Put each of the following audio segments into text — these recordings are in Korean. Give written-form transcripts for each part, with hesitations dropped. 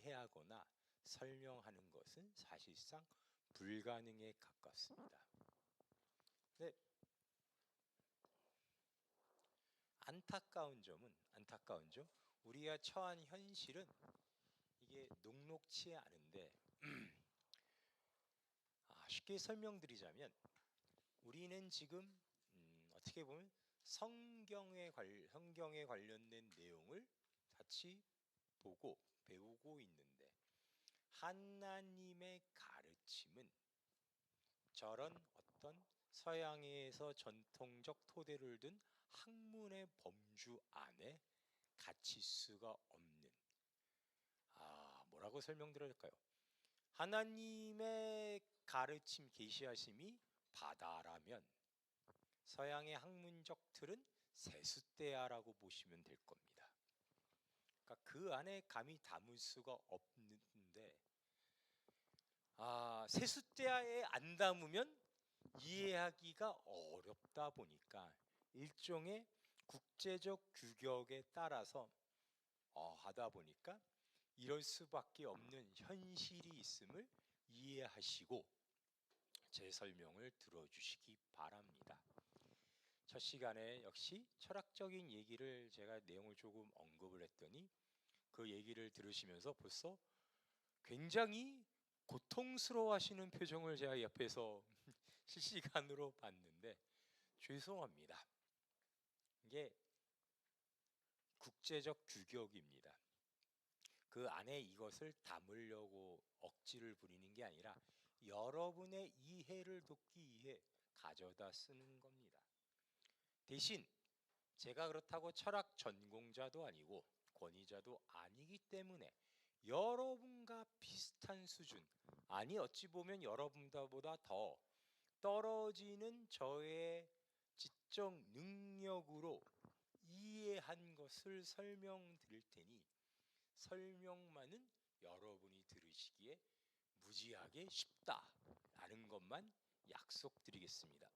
이해하거나 설명하는 것은 사실상 불가능에 가깝습니다. 네, 안타까운 점 우리가 처한 현실은 이게 녹록치 않은데 쉽게 설명드리자면 우리는 지금 어떻게 보면 성경에 관련된 내용을 같이 보고 배우고 있는데 하나님의 가르침은 저런 어떤 서양에서 전통적 토대를 둔 학문의 범주 안에 갇힐 수가 없는 뭐라고 설명드려야 할까요? 하나님의 가르침 계시하심이 바다라면 서양의 학문적 틀은 세숫대야라고 보시면 될 겁니다. 그러니까 그 안에 감히 담을 수가 없는데 세숫대야에 안 담으면 이해하기가 어렵다 보니까 일종의 국제적 규격에 따라서 하다 보니까 이럴 수밖에 없는 현실이 있음을 이해하시고 제 설명을 들어주시기 바랍니다. 첫 시간에 역시 철학적인 얘기를 제가 내용을 조금 언급을 했더니 그 얘기를 들으시면서 벌써 굉장히 고통스러워하시는 표정을 제가 옆에서 실시간으로 봤는데 죄송합니다. 이게 국제적 규격입니다. 그 안에 이것을 담으려고 억지를 부리는 게 아니라 여러분의 이해를 돕기 위해 가져다 쓰는 겁니다. 대신 제가 그렇다고 철학 전공자도 아니고 권위자도 아니기 때문에 여러분과 비슷한 수준, 아니 어찌 보면 여러분보다 더 떨어지는 저의 지적 능력으로 이해한 것을 설명드릴 테니 설명만은 여러분이 들으시기에 무지하게 쉽다라는 것만 약속드리겠습니다.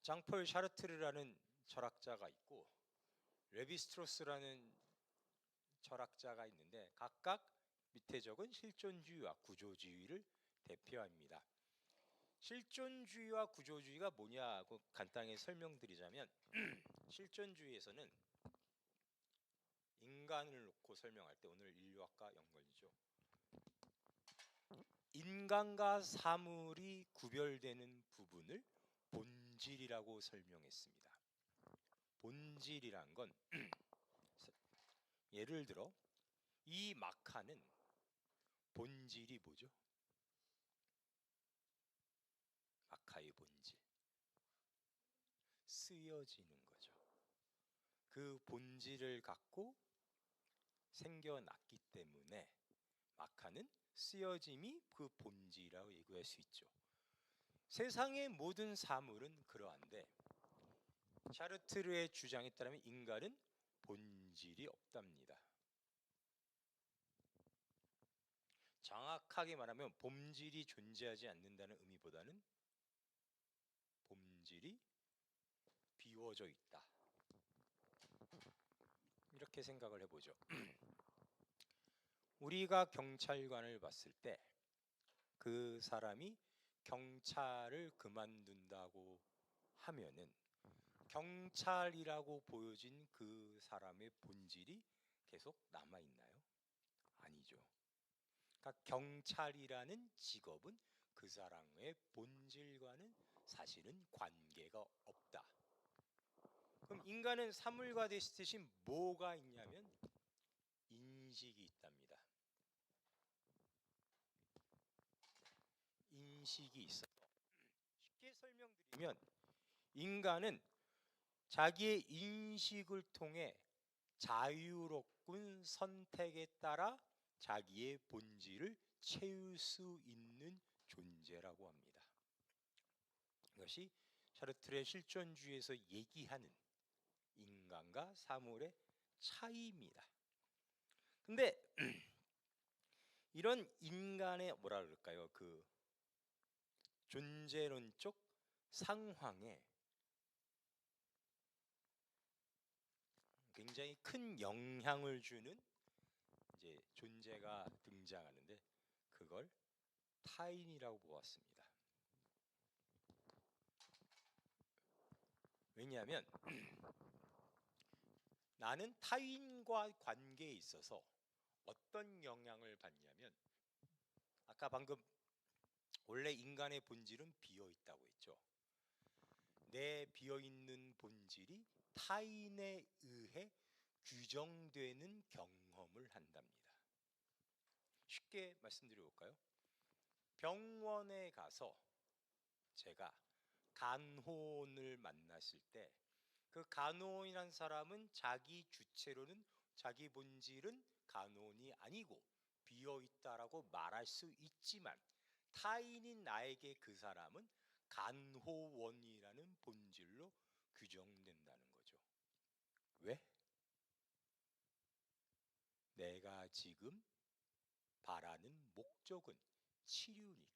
장폴 샤르트르라는 철학자가 있고 레비스트로스라는 철학자가 있는데 각각 밑에 적은 실존주의와 구조주의를 대표합니다. 실존주의와 구조주의가 뭐냐고 간단히 설명드리자면 실존주의에서는 인간을 놓고 설명할 때 오늘 인류학과 연관이죠. 인간과 사물이 구별되는 부분을 본질이라고 설명했습니다. 본질이란 건 예를 들어 이 마카는 본질이 뭐죠? 마카의 본질 쓰여지는 거죠. 그 본질을 갖고 생겨났기 때문에 마카는 쓰여짐이 그 본질이라고 얘기할 수 있죠. 세상의 모든 사물은 그러한데 샤르트르의 주장에 따르면 인간은 본질이 없답니다. 정확하게 말하면 본질이 존재하지 않는다는 의미보다는 본질이 비워져 있다. 이렇게 생각을 해보죠. 우리가 경찰관을 봤을 때 그 사람이 경찰을 그만둔다고 하면은 경찰이라고 보여진 그 사람의 본질이 계속 남아 있나요? 아니죠. 그러니까 경찰이라는 직업은 그 사람의 본질과는 사실은 관계가 없다. 그럼 인간은 사물과 대시 뭐가 있냐면 인식이 있답니다. 인식이 있어요. 쉽게 설명드리면 인간은 자기의 인식을 통해 자유롭군 선택에 따라 자기의 본질을 채울 수 있는 존재라고 합니다. 이것이 샤르트르의 실존주의에서 얘기하는 인간과 사물의 차이입니다. 근데 이런 인간의 뭐라 그럴까요? 그 존재론적 상황에 굉장히 큰 영향을 주는 이제 존재가 등장하는데 그걸 타인이라고 보았습니다. 왜냐하면 나는 타인과 관계에 있어서 어떤 영향을 받냐면 아까 방금 원래 인간의 본질은 비어 있다고 했죠. 내 비어 있는 본질이 타인에 의해 규정되는 경험을 한답니다. 쉽게 말씀드려 볼까요? 병원에 가서 제가 간호원을 만났을 때 그 간호원이란 사람은 자기 주체로는 자기 본질은 간호원이 아니고 비어 있다라고 말할 수 있지만 타인인 나에게 그 사람은 간호원이라는 본질로 규정된다는 거죠. 왜? 내가 지금 바라는 목적은 치료니까.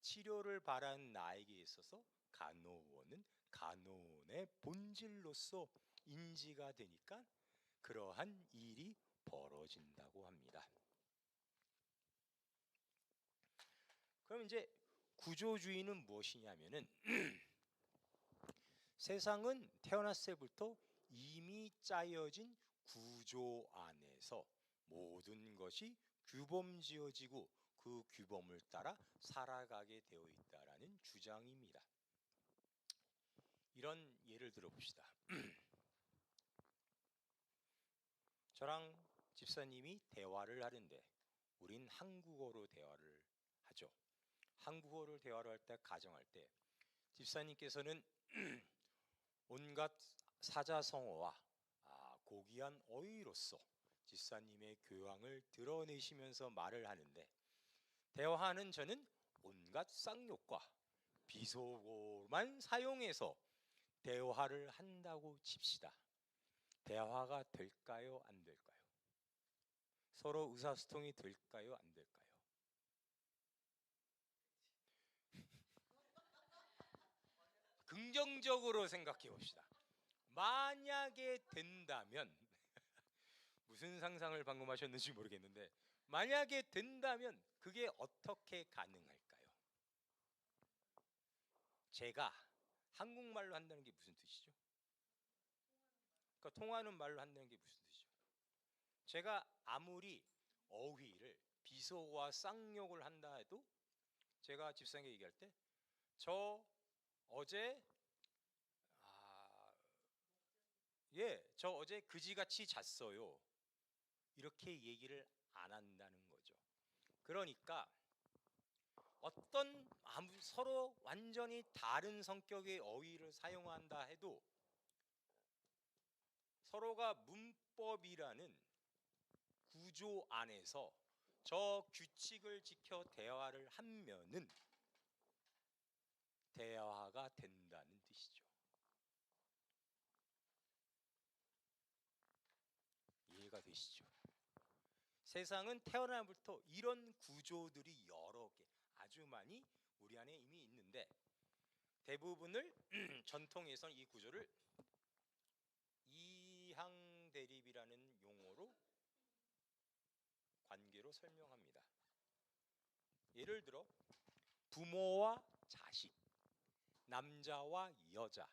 치료를 바라는 나에게 있어서 간호원은 간호원의 본질로서 인지가 되니까 그러한 일이 벌어진다고 합니다. 그럼 이제 구조주의는 무엇이냐면은 세상은 태어났을 때부터 이미 짜여진 구조 안에서 모든 것이 규범지어지고 그 규범을 따라 살아가게 되어 있다라는 주장입니다. 이런 예를 들어봅시다. 저랑 집사님이 대화를 하는데 우린 한국어로 대화를 하죠. 한국어를 대화를 할 때 가정할 때 집사님께서는 온갖 사자성어와 고귀한 어휘로서 집사님의 교양을 드러내시면서 말을 하는데 대화하는 저는 온갖 쌍욕과 비속어만 사용해서 대화를 한다고 칩시다. 대화가 될까요? 안 될까요? 서로 의사소통이 될까요? 안 될까요? 긍정적으로 생각해 봅시다. 만약에 된다면 무슨 상상을 방금 하셨는지 모르겠는데 만약에 된다면 그게 어떻게 가능할까요? 제가 한국말로 한다는 게 무슨 뜻이죠? 그러니까 통하는 말로 한다는 게 무슨 뜻이죠? 제가 아무리 어휘를 비속어와 쌍욕을 한다 해도 제가 집사님께 얘기할 때 저 어제 저 어제 그지같이 잤어요. 이렇게 얘기를 안 한다는 거죠. 그러니까 어떤 서로 완전히 다른 성격의 어휘를 사용한다 해도 서로가 문법이라는 구조 안에서 저 규칙을 지켜 대화를 하면은 대화가 된다는 뜻이죠. 이해가 되시죠? 세상은 태어나부터 이런 구조들이 여러 개 아주 많이 우리 안에 이미 있는데 대부분을 전통에서는 이 구조를 이항대립이라는 용어로 관계로 설명합니다. 예를 들어 부모와 자식, 남자와 여자,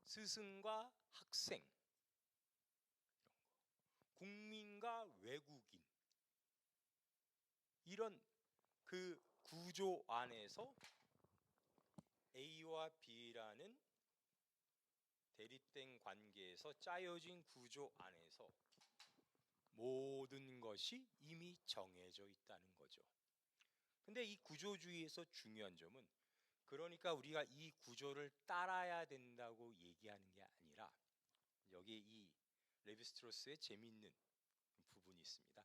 스승과 학생, 국민과 외국인 이런 그 구조 안에서 A와 B라는 대립된 관계에서 짜여진 구조 안에서 모든 것이 이미 정해져 있다는 거죠. 근데 이 구조주의에서 중요한 점은 그러니까 우리가 이 구조를 따라야 된다고 얘기하는 게 아니라 여기에 이 레비스트로스의 재미있는 부분이 있습니다.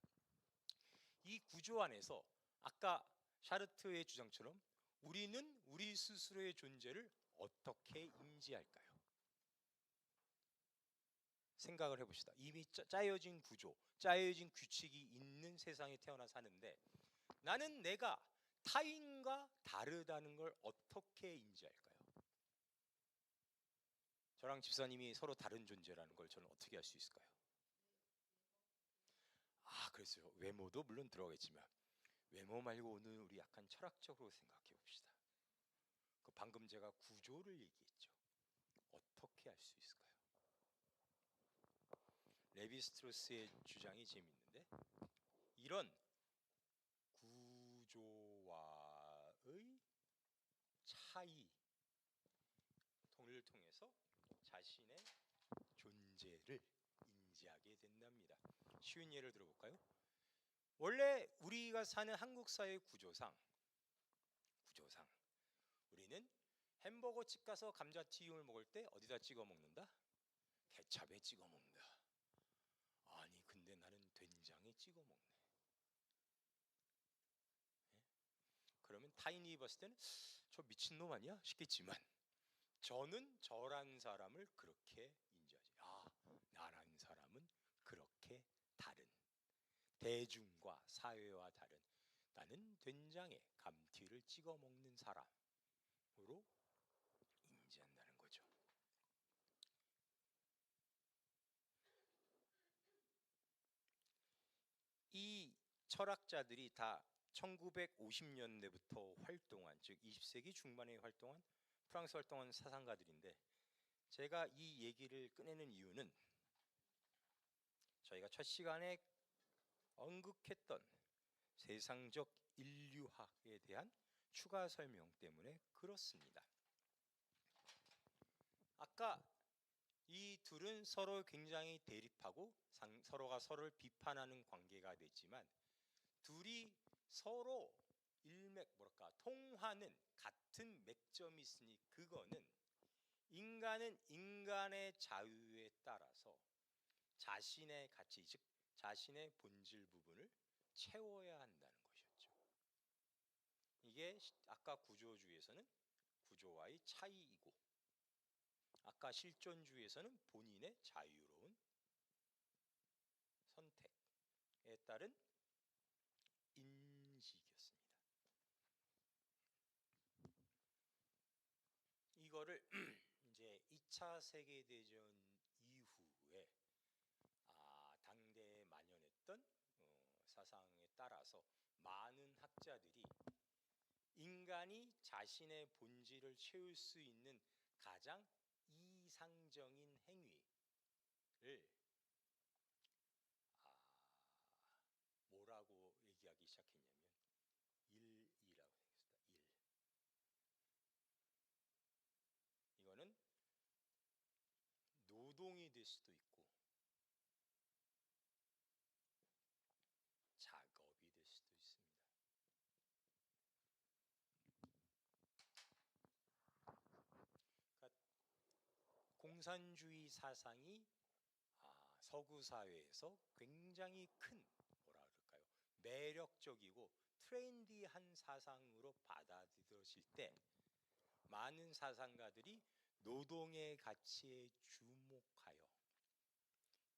이 구조 안에서 아까 샤르트의 주장처럼 우리는 우리 스스로의 존재를 어떻게 인지할까요? 생각을 해봅시다. 이미 짜여진 구조, 짜여진 규칙이 있는 세상에 태어나 사는데 나는 내가 타인과 다르다는 걸 어떻게 인지할까요? 저랑 집사님이 서로 다른 존재라는 걸 저는 어떻게 알 수 있을까요? 그랬어요. 외모도 물론 들어가겠지만 외모 말고 오늘 우리 약간 철학적으로 생각해 봅시다. 방금 제가 구조를 얘기했죠. 어떻게 알 수 있을까요? 레비 스트로스의 주장이 재미있는데 이런 구조와의 차이를 통해서 자신의 존재를 인지하게 된답니다. 쉬운 예를 들어볼까요? 원래 우리가 사는 한국 사회 구조상 우리는 햄버거 집 가서 감자튀김을 먹을 때 어디다 찍어 먹는다? 케찹에 찍어 먹는다. 아니 근데 나는 된장에 찍어 먹네. 예? 그러면 타인이 봤을 때는 저 미친놈 아니야? 싶겠지만 저는 저란 사람을 그렇게 인지하지. 나란 사람은 그렇게 다른, 대중과 사회와 다른, 나는 된장에 감튀를 찍어 먹는 사람으로 인지한다는 거죠. 이 철학자들이 다 1950년대부터 활동한, 즉 20세기 중반에 활동한 프랑스 활동한 사상가들인데, 제가 이 얘기를 꺼내는 이유는 저희가 첫 시간에 언급했던 세상적 인류학에 대한 추가 설명 때문에 그렇습니다. 아까 이 둘은 서로 굉장히 대립하고 서로가 서로를 비판하는 관계가 됐지만 둘이 서로 통하는 같은 맥점이 있으니 그거는 인간은 인간의 자유에 따라서 자신의 가치, 즉 자신의 본질 부분을 채워야 한다는 것이었죠. 이게 아까 구조주의에서는 구조와의 차이이고, 아까 실존주의에서는 본인의 자유로운 선택에 따른 인식이었습니다. 이거를 이제 2차 세계대전 이후에 당대에 만연했던 사상에 따라서 많은 학자들이 인간이 자신의 본질을 채울 수 있는 가장 이상적인 행위를 뭐라고 얘기하기 시작했냐면 일이라고 되겠습니다. 일. 이거는 노동이 될 수도 있고 작업이 될 수도 있습니다. 그러니까 공산주의 사상이 서구 사회에서 굉장히 큰 매력적이고 트렌디한 사상으로 받아들여질 때 많은 사상가들이 노동의 가치에 주목하여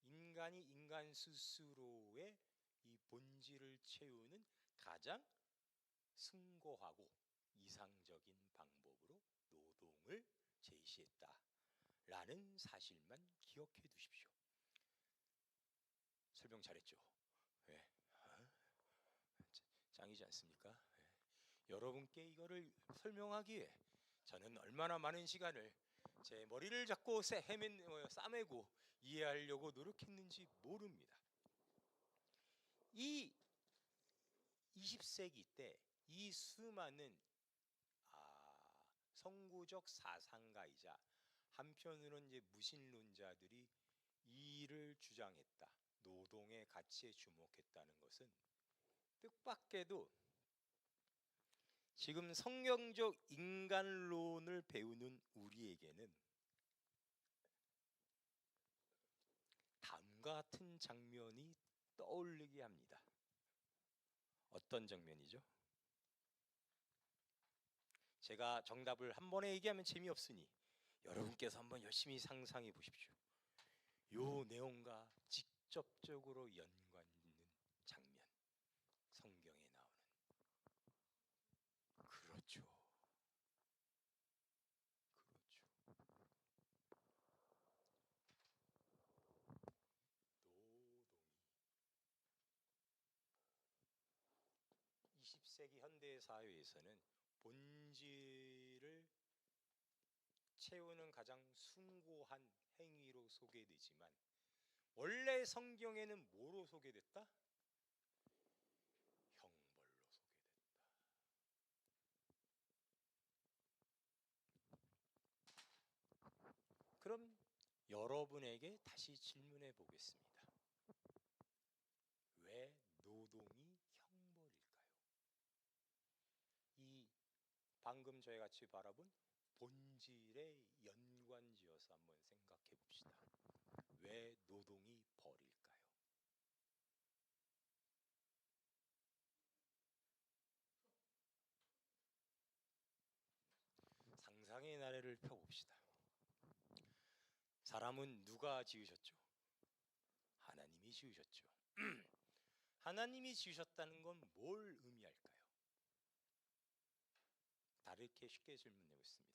인간이 인간 스스로의 이 본질을 채우는 가장 숭고하고 이상적인 방법으로 노동을 제시했다라는 사실만 기억해 두십시오. 설명 잘했죠? 네. 짱이지 않습니까? 네. 여러분께 이거를 설명하기에 저는 얼마나 많은 시간을 제 머리를 잡고 싸매고 이해하려고 노력했는지 모릅니다. 이 20세기 때 이 수많은 선구적 사상가이자 한편으로는 이제 무신론자들이 이를 주장했다. 노동의 가치에 주목했다는 것은 뜻밖에도 지금 성경적 인간론을 배우는 우리에게는 다음과 같은 장면이 떠올리게 합니다. 어떤 장면이죠? 제가 정답을 한 번에 얘기하면 재미없으니 여러분께서 한번 열심히 상상해 보십시오. 요 내용과 직접적으로 연관 있는 장면, 성경에 나오는. 그렇죠. 20세기 현대 사회에서는 본질을 채우는 가장 숭고한 행위로 소개되지만 원래 성경에는 뭐로 소개됐다? 형벌로 소개됐다. 그럼 여러분에게 다시 질문해 보겠습니다. 왜 노동이 형벌일까요? 이 방금 저희 같이 바라본 본질에 연관지어서 한번 생각해 봅시다. 왜 노동이 벌일까요? 상상의 나래를 펴봅시다. 사람은 누가 지으셨죠? 하나님이 지으셨죠. 하나님이 지으셨다는 건 뭘 의미할까요? 다르게 쉽게 질문해 보겠습니다.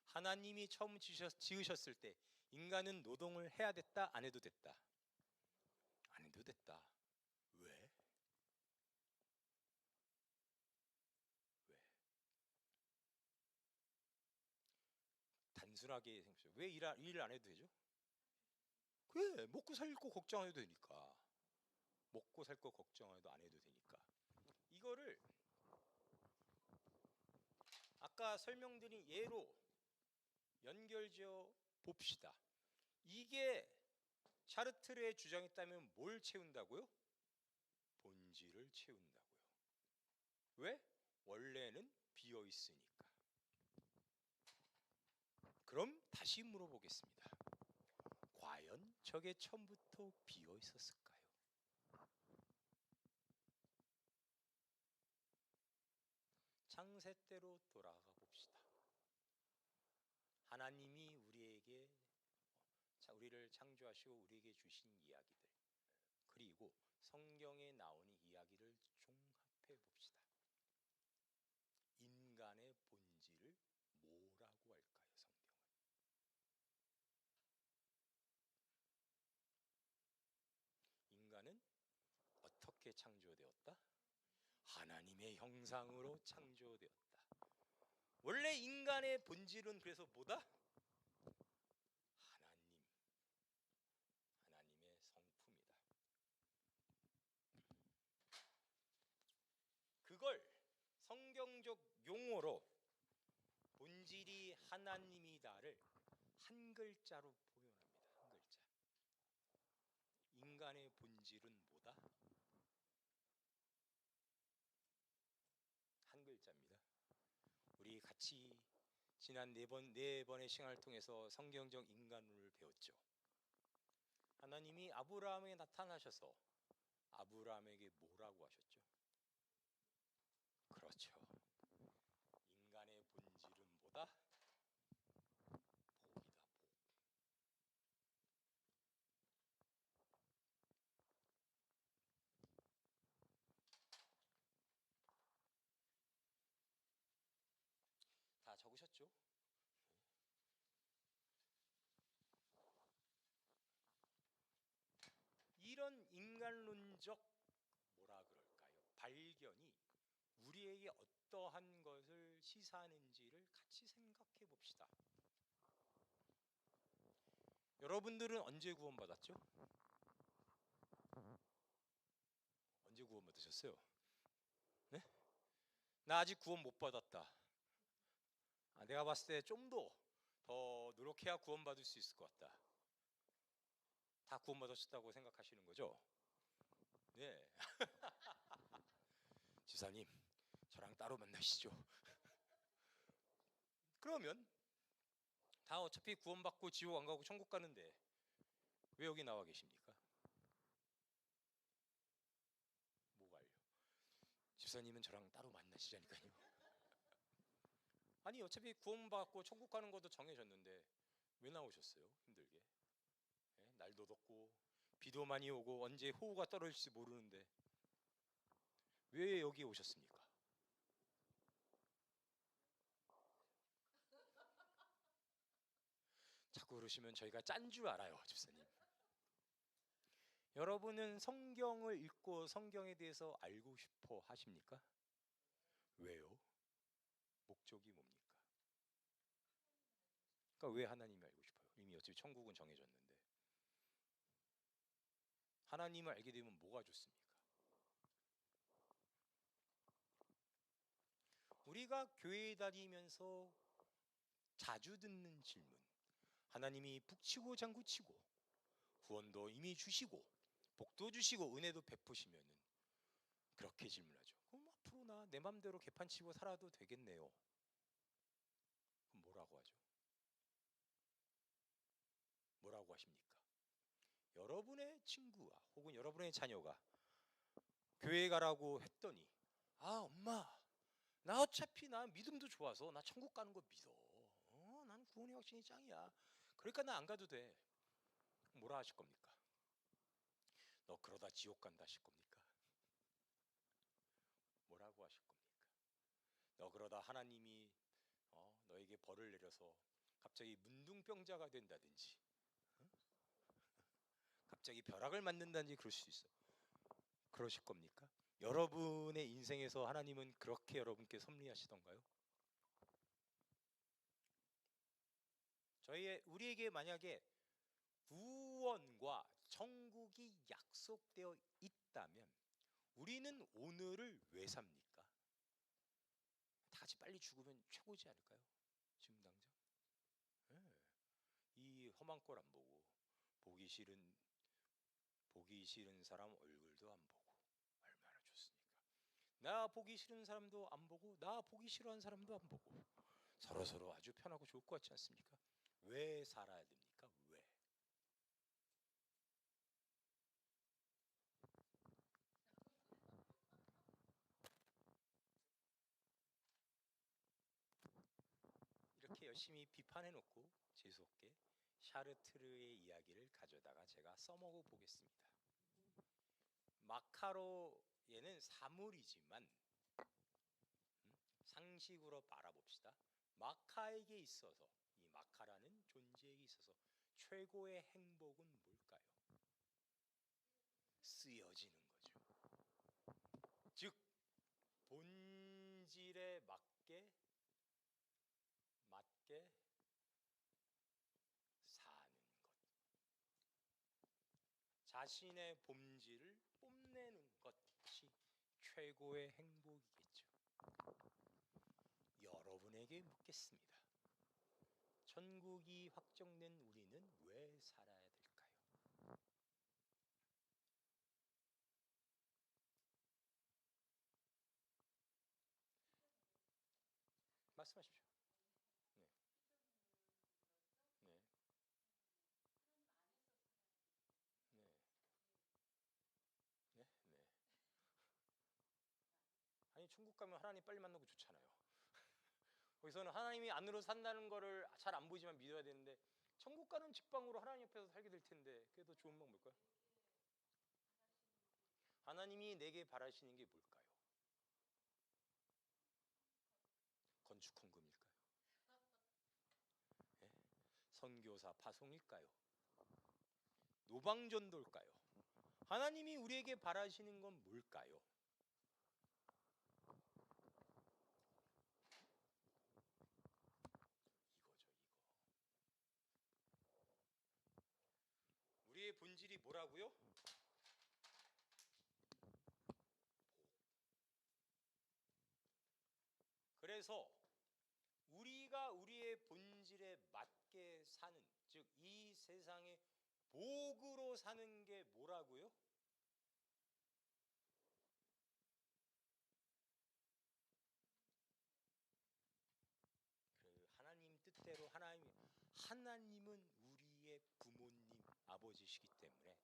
하나님이 처음 지으셨을 때 인간은 노동을 해야 됐다, 안 해도 됐다? 안 해도 됐다. 왜? 왜? 단순하게 생각해요. 왜 일을 안 해도 되죠? 그래, 먹고 살고 걱정 안 해도 되니까. 먹고 살 거 걱정 안 해도 되니까. 이거를 아까 설명드린 예로 연결지어 봅시다. 이게 샤르트르의 주장이었다면 뭘 채운다고요? 본질을 채운다고요. 왜? 원래는 비어 있으니까. 그럼 다시 물어보겠습니다. 과연 저게 처음부터 비어 있었을까요? 창세 때로 돌아가 봅시다. 하나님이 우리를 창조하시고 우리에게 주신 이야기들, 그리고 성경에 나오는 이야기를 종합해 봅시다. 인간의 본질을 뭐라고 할까요, 성경은? 인간은 어떻게 창조되었다? 하나님의 형상으로 창조되었다. 원래 인간의 본질은 그래서 뭐다? 하나님의 성품이다. 그걸 성경적 용어로 본질이 하나님이다를 한 글자로 표현합니다. 한 글자. 인간의 본질은 뭐다? 한 글자입니다. 우리 같이 지난 네 번의 시간을 통해서 성경적 인간론을 배웠죠. 하나님이 아브라함에게 나타나셔서 아브라함에게 뭐라고 하셨죠? 그렇죠. 인간의 본질은 뭐다? 복이다, 복. 다 적으셨죠? 이런 인간론적 뭐라 그럴까요? 발견이 우리에게 어떠한 것을 시사하는지를 같이 생각해 봅시다. 여러분들은 언제 구원받았죠? 언제 구원받으셨어요? 네? 나 아직 구원 못 받았다. 내가 봤을 때 좀 더 노력해야 구원받을 수 있을 것 같다. 다 구원받으셨다고 생각하시는 거죠? 네. 지사님, 저랑 따로 만나시죠. 그러면 다 어차피 구원받고 지옥 안 가고 천국 가는데 왜 여기 나와 계십니까? 뭐가요? 집사님은 저랑 따로 만나시자니까요. 아니 어차피 구원받고 천국 가는 것도 정해졌는데 왜 나오셨어요? 힘들게. 예? 날도 덥고 비도 많이 오고 언제 호우가 떨어질지 모르는데 왜 여기 오셨습니까? 자꾸 그러시면 저희가 짠 줄 알아요, 집사님. 여러분은 성경을 읽고 성경에 대해서 알고 싶어 하십니까? 왜요? 목적이 뭡니까? 그러니까 왜 하나님이 알고 싶어요? 이미 어차피 천국은 정해졌는데. 하나님을 알게 되면 뭐가 좋습니까? 우리가 교회 다니면서 자주 듣는 질문. 하나님이 북치고 장구치고 구원도 이미 주시고 복도 주시고 은혜도 베푸시면은 그렇게 질문하죠. 그럼 앞으로 나 내 맘대로 개판치고 살아도 되겠네요. 그럼 뭐라고 하죠? 뭐라고 하십니까? 여러분의 친구와 혹은 여러분의 자녀가 교회 가라고 했더니 엄마 나 어차피 나 믿음도 좋아서 나 천국 가는 거 믿어. 난 구원의 확신이 짱이야. 그러니까 나 안 가도 돼. 뭐라 하실 겁니까? 너 그러다 지옥 간다 하실 겁니까? 뭐라고 하실 겁니까? 너 그러다 하나님이 너에게 벌을 내려서 갑자기 문둥병자가 된다든지 갑자기 벼락을 맞는다든지 그럴 수 있어. 그러실 겁니까? 여러분의 인생에서 하나님은 그렇게 여러분께 섭리하시던가요? 우리에게 만약에 구원과 천국이 약속되어 있다면 우리는 오늘을 왜 삽니까? 다 같이 빨리 죽으면 최고지 않을까요? 지금 당장? 네. 이 험한 꼴 안 보고 보기 싫은 사람 얼굴도 안 보고 얼마나 좋습니까? 나 보기 싫은 사람도 안 보고 나 보기 싫어하는 사람도 안 보고 서로 아주 편하고 좋을 것 같지 않습니까? 왜 살아야 됩니까? 왜? 이렇게 열심히 비판해놓고 재수없게 샤르트르의 이야기를 가져다가 제가 써먹어 보겠습니다. 마카로에는 사물이지만 상식으로 바라봅시다. 마카에게 있어서 이 마카라는 존재에게 있어서 최고의 행복은 뭘까요? 쓰여지는 거죠. 즉 본질에 맞게 사는 것. 자신의 본질을 뽐내는 것이 최고의 행복이겠죠. 여러분에게 묻겠습니다. 천국이 확정된 우리는 왜 살아야 될까요? 말씀하십시오. 네. 네. 네. 네. 네. 아니 천국 가면 하나님 빨리 만나고 좋잖아요. 거기서는 하나님이 안으로 산다는 거를 잘 안 보이지만 믿어야 되는데 천국 가는 직방으로 하나님 옆에서 살게 될 텐데 그게 더 좋은 건 뭘까요? 하나님이 내게 바라시는 게 뭘까요? 건축 헌금일까요? 네? 선교사 파송일까요? 노방전도일까요? 하나님이 우리에게 바라시는 건 뭘까요? 이거죠, 이거. 우리의 본질이 뭐라고요? 그래서 우리가 우리의 본질에 맞게 사는, 즉 이 세상의 복으로 사는 게 뭐라고요? 그 하나님 뜻대로 하나님은 우리의 부모님 아버지시기 때문에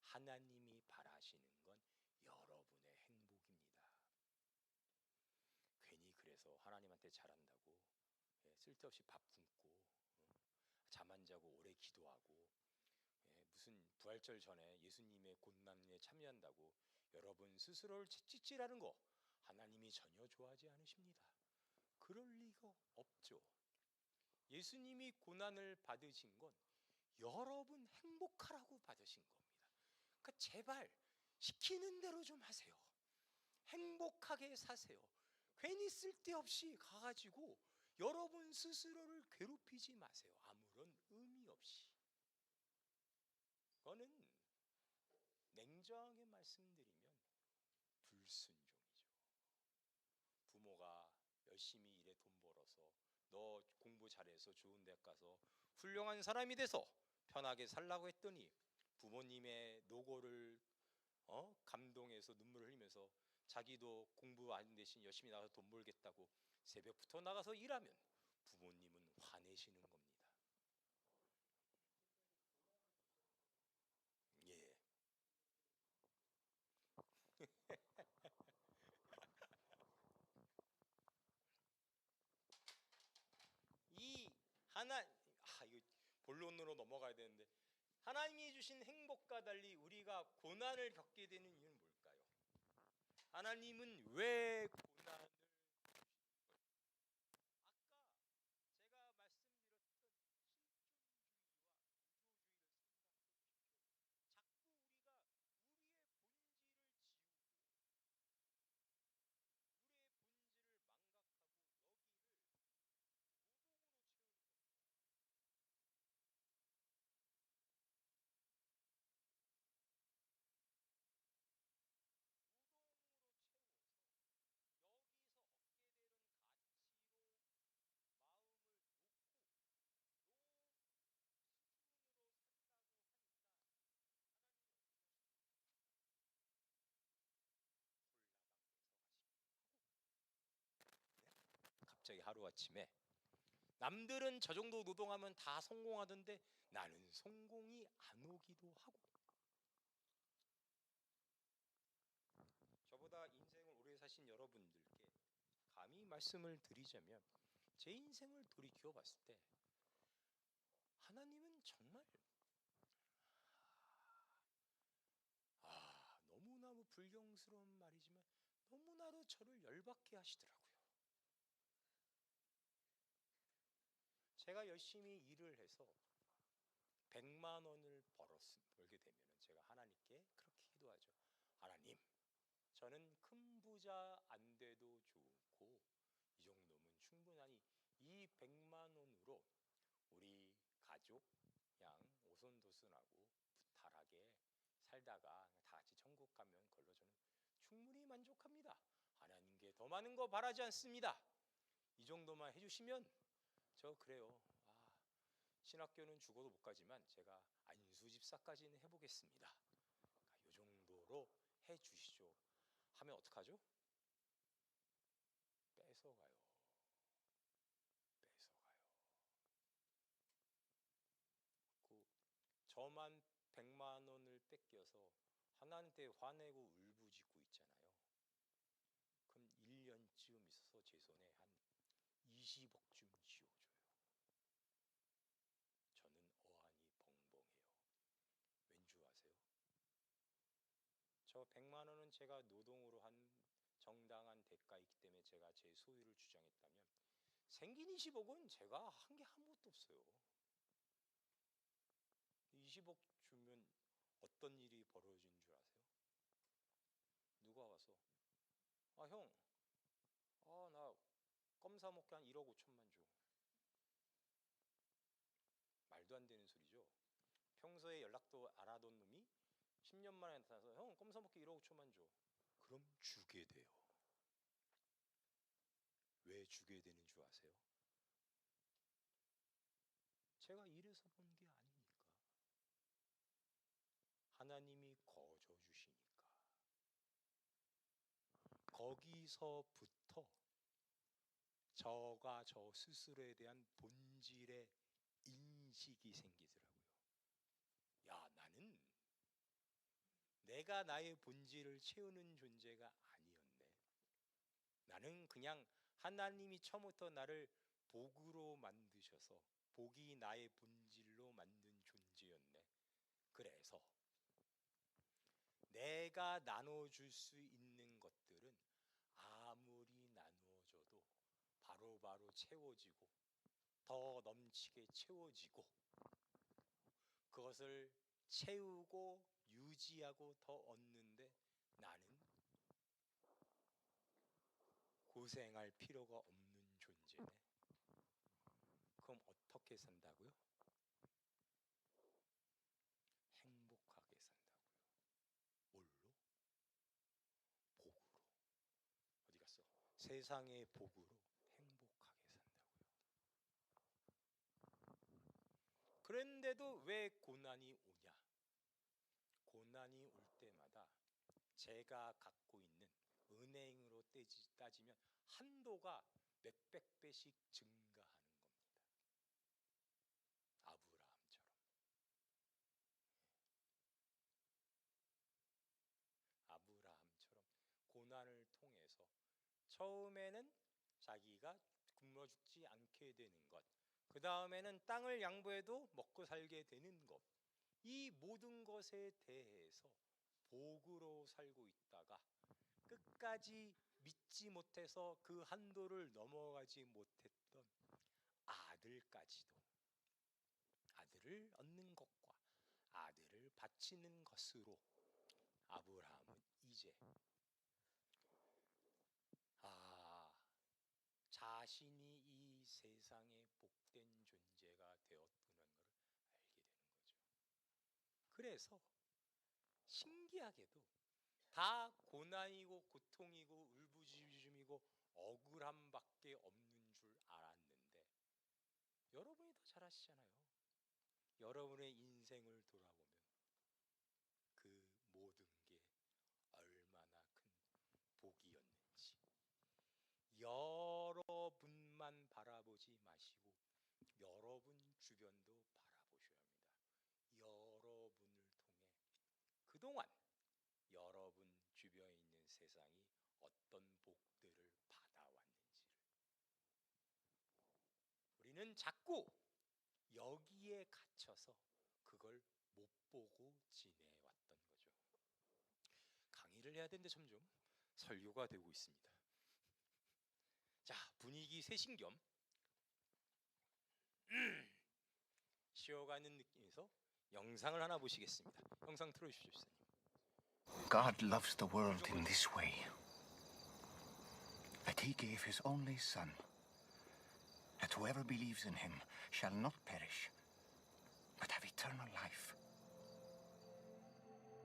하나님이 바라시는 건 여러분의 행복입니다. 괜히 그래서 하나님한테 잘한다고 쓸데없이 밥 굶고 잠 안 자고 오래 기도하고 무슨 부활절 전에 예수님의 고난에 참여한다고 여러분 스스로를 채찍질하는 거 하나님이 전혀 좋아하지 않으십니다. 그럴 리가 없죠. 예수님이 고난을 받으신 건 여러분 행복하라고 받으신 겁니다. 그러니까 제발 시키는 대로 좀 하세요. 행복하게 사세요. 괜히 쓸데없이 가가지고 여러분 스스로를 괴롭히지 마세요. 아무런 의미 없이. 그거는 냉정하게 말씀드리면 불순종이죠. 부모가 열심히 일해 돈 벌어서 너 공부 잘해서 좋은 대학 가서 훌륭한 사람이 돼서 편하게 살라고 했더니 부모님의 노고를 감동해서 눈물을 흘리면서 자기도 공부 안 대신 열심히 나가서 돈 벌겠다고 새벽부터 나가서 일하면 부모님은 화내시는 겁니다. 예. 이 이거 본론으로 넘어가야 되는데, 하나님이 주신 행복과 달리 우리가 고난을 겪게 되는 이유는 뭘까요? 하나님은 왜 고난을 주시는 거예요? 아까 제가 말씀드렸던 실존주의와 구조주의를 생각해 보십시오. 자꾸 우리가 우리의 본질을 지우고 우리의 본질을 망각하고 여기를 노동으로 채우는 겁니다. 노동으로 채워서 여기서 얻게 되는 가치로 마음을 놓고 요 수준으로 산다고 하니까 하나님이 어떻게 하십니까? 콜라당 뺏어가시기도 하고, 네? 갑자기 하루아침에 남들은 저 정도 노동하면 다 성공하던데 나는 성공이 안 오기도 하고, 저보다 인생을 오래 사신 여러분들께 감히 말씀을 드리자면 제 인생을 돌이켜 봤을 때 하나님은 정말 너무나도 불경스러운 말이지만 너무나도 저를 열받게 하시더라고요. 제가 열심히 일을 해서 100만 원을 벌게 되면 제가 하나님께 그렇게 기도하죠. 하나님, 저는 큰 부자 안 돼도 좋고 이 정도면 충분하니 이 100만 원으로 우리 가족 그냥 오손도손하고 부탈하게 살다가 다 같이 천국 가면 그걸로 저는 충분히 만족합니다. 하나님께 더 많은 거 바라지 않습니다. 이 정도만 해주시면 저 그래요. 신학교는 죽어도 못 가지만 제가 안수집사까지는 해보겠습니다. 이 정도로 해주시죠 하면 어떡하죠? 뺏어가요. 저만 100만 원을 뺏겨서 하나님께 화내고 울부짖고 있잖아요. 그럼 1년쯤 있어서 제 손에 한 20억쯤 쥐어줘요. 저는 어안이 벙벙해요. 왠 줄 아세요? 저 100만 원은 제가 노동으로 한 정당한 대가이기 때문에 제가 제 소유를 주장했다면 생긴 20억은 제가 한 게 아무것도 없어요. 20억 주면 어떤 일이 벌어진 줄 아세요? 누가 와서 형, 나 껌 사 먹게 한 1억 5천만 줘. 말도 안 되는 소리죠. 평소에 연락도 안 하던 놈이 10년 만에 나타나서 형, 껌 사 먹게 1억 5천만 줘. 그럼 주게 돼요. 왜 주게 되는 줄 아세요? 제가 일해서 번 게 아니니까. 하나님이 거저 주시니까. 거기서부터 저가 저 스스로에 대한 본질의 인식이 생기더라고요. 야, 나는 내가 나의 본질을 채우는 존재가 아니었네. 나는 그냥 하나님이 처음부터 나를 복으로 만드셔서 복이 나의 본질로 만든 존재였네. 그래서 내가 나눠줄 수 있는 것들은 아무리 나누어줘도 바로바로 채워지고 더 넘치게 채워지고 그것을 채우고 유지하고 더 얻는데 나는 고생할 필요가 없는 존재네. 그럼 어떻게 산다고요? 행복하게 산다고요. 뭘로? 복으로. 어디 갔어? 세상의 복으로 행복하게 산다고요. 그런데도 왜 고난이 오냐? 고난이 올 때마다 제가 갖고 있는 은행으로 따지면 한도가 몇백 배씩 증가하는 겁니다. 아브라함처럼. 아브라함처럼 고난을 통해서 처음에는 자기가 굶어 죽지 않게 되는 것, 그 다음에는 땅을 양보해도 먹고 살게 되는 것, 이 모든 것에 대해서 복으로 살고 있다가 끝까지 믿지 못해서 그 한도를 넘어가지 못했던 아들까지도, 아들을 얻는 것과 아들을 바치는 것으로 아브라함은 이제 자신이 이 세상에 복된 존재가 되었다는 것을 알게 되는 거죠. 그래서 신기하게도 다 고난이고 고통이고 울부짖음이고 억울함밖에 없는 줄 알았는데, 여러분이 더 잘 아시잖아요. 여러분의 인생을 돌아보면 그 모든 게 얼마나 큰 복이었는지 여러분만 바라보지 마시고 여러분 주변도 바라보셔야 합니다. 여러분을 통해 그동안 여러분 주변에 있는 세상이 어떤 복들을 받아왔는지를. 우리는 자꾸 여기에 갇혀서 그걸 못 보고 지내왔던 거죠. 강의를 해야 되는데 점점 설교가 되고 있습니다. 자, 분위기 쇄신 겸 쉬어가는 느낌에서 영상을 하나 보시겠습니다. 영상 틀어주십시오, 시사님. God loves the world in this way, that he gave his only Son, that whoever believes in him shall not perish, but have eternal life.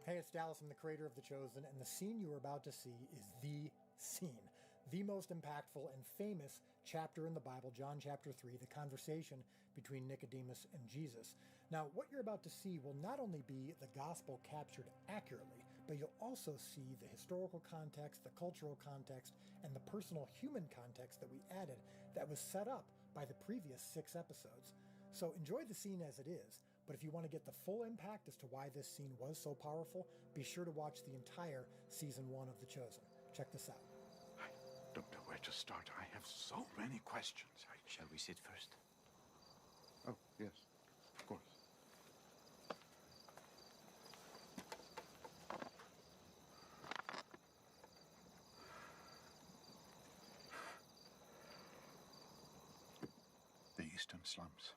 Hey, it's Dallas. I'm the creator of The Chosen, and the scene you are about to see is the scene, the most impactful and famous chapter in the Bible, John chapter 3, the conversation between Nicodemus and Jesus. Now, what you're about to see will not only be the gospel captured accurately, but you'll also see the historical context, the cultural context, and the personal human context that we added that was set up by the previous 6 episodes. So enjoy the scene as it is, but if you want to get the full impact as to why this scene was so powerful, be sure to watch the entire season 1 of The Chosen. Check this out. I don't know where to start. I have so many questions. Shall we sit first? Oh, yes, of course. The eastern slums.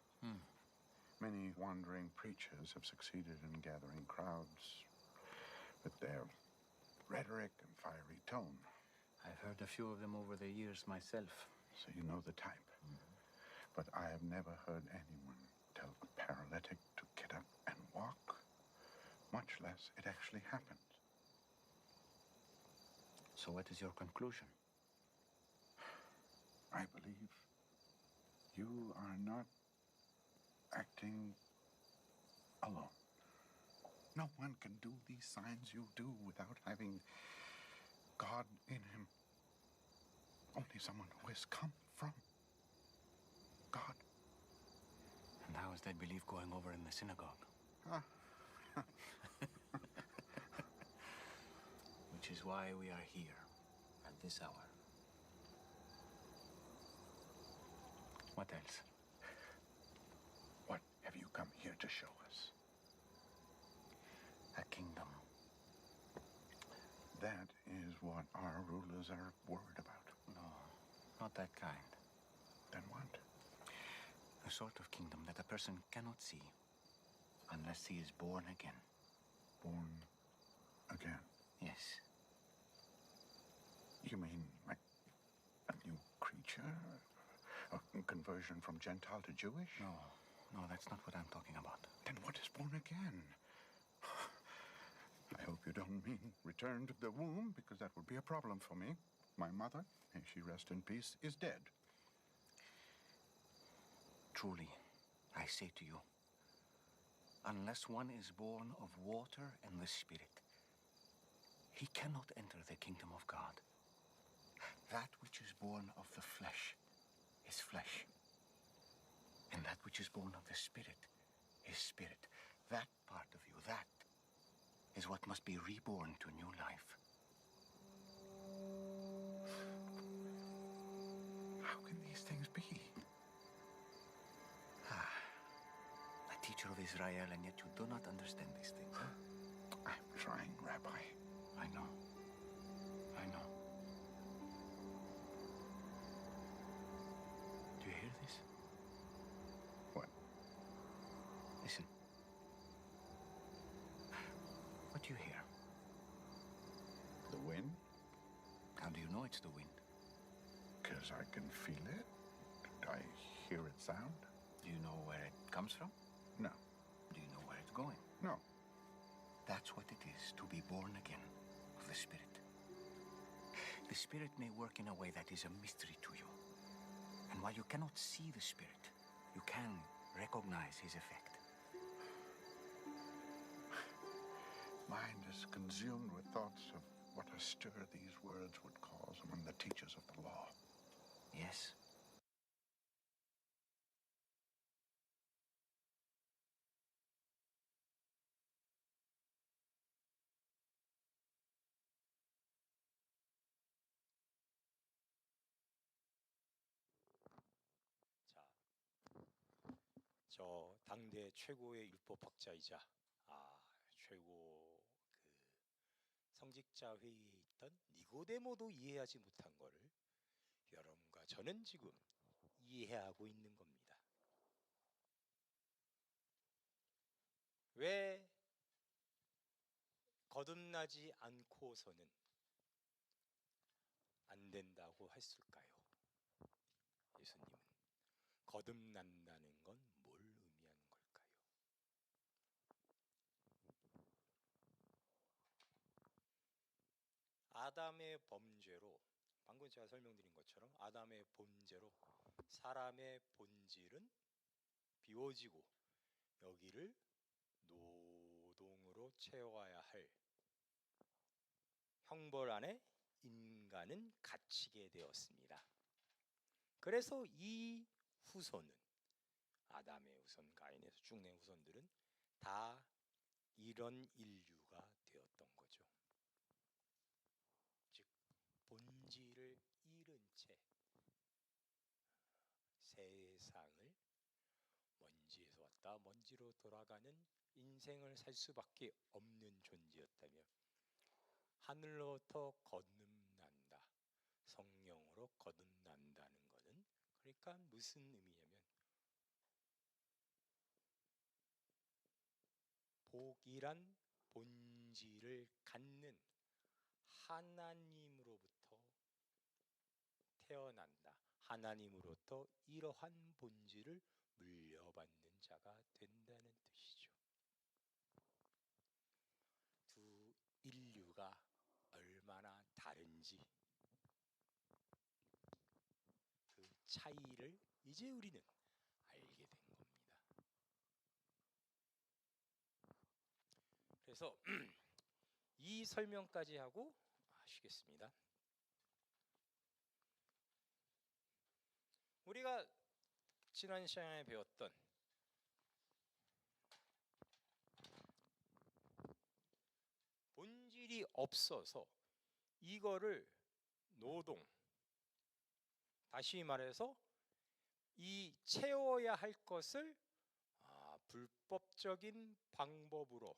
Many wandering preachers have succeeded in gathering crowds with their rhetoric and fiery tone. I've heard a few of them over the years myself. So you know the type. But I have never heard anyone tell a paralytic to get up and walk, much less it actually happened. So what is your conclusion? I believe you are not acting alone. No one can do these signs you do without having God in him. Only someone who has come from God. And how is that belief going over in the synagogue? Which is why we are here at this hour. What else? What have you come here to show us? A kingdom. That is what our rulers are worried about. No, not that kind. Then what? A sort of kingdom that a person cannot see unless he is born again. Born again? Yes. You mean like a Rapture? A conversion from Gentile to Jewish? No, no, that's not what I'm talking about. Then what is born again? I hope you don't mean return to the womb, because that would be a problem for me. My mother, may she rest in peace, is dead. Truly, I say to you, unless one is born of water and the Spirit, he cannot enter the kingdom of God. That which is born of the flesh is flesh, and that which is born of the Spirit is spirit. That part of you, that is what must be reborn to new life. How can these things be? A teacher of Israel, and yet you do not understand these things, huh? I'm trying, Rabbi. I know. I know. Do you hear this? What? Listen. What do you hear? The wind? How do you know it's the wind? Because I can feel it. I hear it sound. Do you know where it comes from? No. Do you know where it's going? No. That's what it is to be born again of the Spirit. The Spirit may work in a way that is a mystery to you. And while you cannot see the Spirit, you can recognize his effect. Mind is consumed with thoughts of what a stir these words would cause among the teachers of the law. Yes. 자, 저 당대 최고의 율법학자이자 최고 성직자 회의에 있던 니고데모도 이해하지 못한 거를 여러분과 저는 지금 이해하고 있는 겁니다. 왜 거듭나지 않고서는 안 된다고 했을까요? 예수님은 거듭난다는 건 뭘 의미하는 걸까요? 아담의 범죄로, 방금 제가 설명드린 것처럼 아담의 범죄로 사람의 본질은 비워지고 여기를 노동으로 채워야 할 형벌 안에 인간은 갇히게 되었습니다. 그래서 이 후손은, 아담의 후손, 가인에서 쭉 낸 후손들은 다 이런 인류가 되었던 거죠. 즉 본질을 잃은 채 세상을 먼지에서 왔다 먼지로 돌아가는 인생을 살 수밖에 없는 존재였다며, 하늘로부터 거듭난다, 성령으로 거듭난다는 것은 그러니까 무슨 의미냐면, 복이란 본질을 갖는 하나님으로부터 태어난다, 하나님으로부터 이러한 본질을 물려받는 자가 된다는 뜻이죠. 두 인류가 얼마나 다른지 그 차이를 이제 우리는 알게 된 겁니다. 그래서 이 설명까지 하고 쉬겠습니다. 우리가 지난 시간에 배웠던 본질이 없어서 이거를 노동, 다시 말해서 이 채워야 할 것을 불법적인 방법으로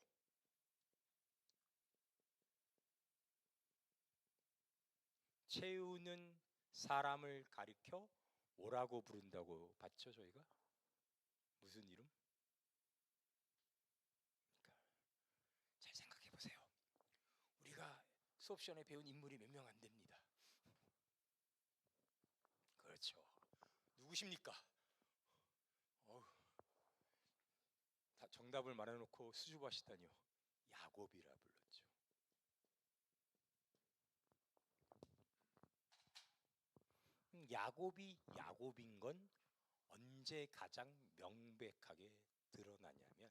채우는 사람을 가리켜 뭐라고 부른다고 봤죠, 저희가? 무슨 이름? 잘 생각해 보세요. 우리가 수업 시간에 배운 인물이 몇 명 안 됩니다. 그걸 그렇죠. 누구십니까? 어휴, 다 정답을 말해놓고 수줍어하시다니요. 야곱이라 불렀죠. 야곱이 야곱인 건 언제 가장 명백하게 드러나냐면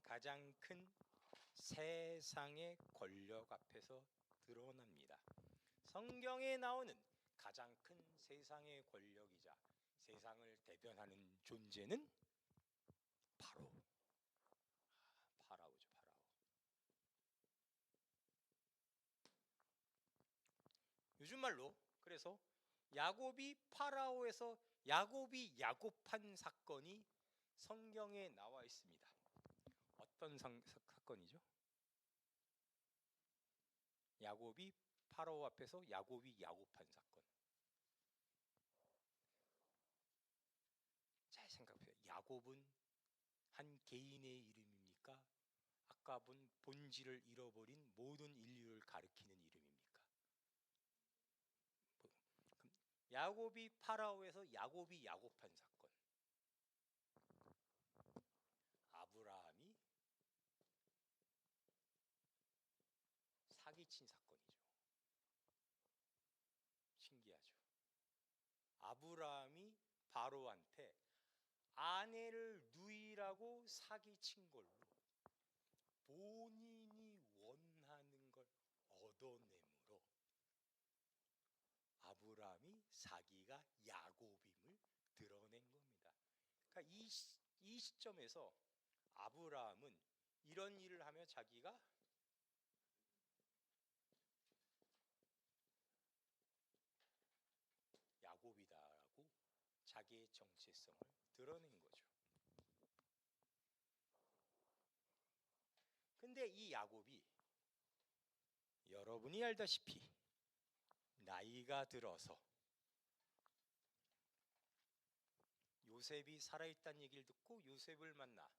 가장 큰 세상의 권력 앞에서 드러납니다. 성경에 나오는 가장 큰 세상의 권력이자 세상을 대변하는 존재는 바로 파라오죠. 파라오. 요즘 말로 그래서 야곱이 파라오에서 야곱이 야곱한 사건이 성경에 나와 있습니다. 어떤 사건이죠? 야곱이 파라오 앞에서 야곱이 야곱한 사건. 잘 생각해요. 야곱은 한 개인의 이름입니까? 아까 본 본질을 잃어버린 모든 인류를 가리키는 이름입니까? 그럼 야곱이 파라오에서 야곱이 야곱한 사건. 아브라함이 사기친 사건이죠. 신기하죠. 아브라함이 바로한테 아내를 누이라고 사기친 걸로 본인이 원하는 걸 얻어내므로 아브라함이 자기가 야곱임을 드러낸 겁니다. 그러니까 이 시점에서 아브라함은 이런 일을 하며 자기가 야곱이다라고 자기의 정체성을 드러낸 거죠. 근데 이 야곱이 여러분이 알다시피 나이가 들어서 요셉이 살아있다는 얘기를 듣고 요셉을 만나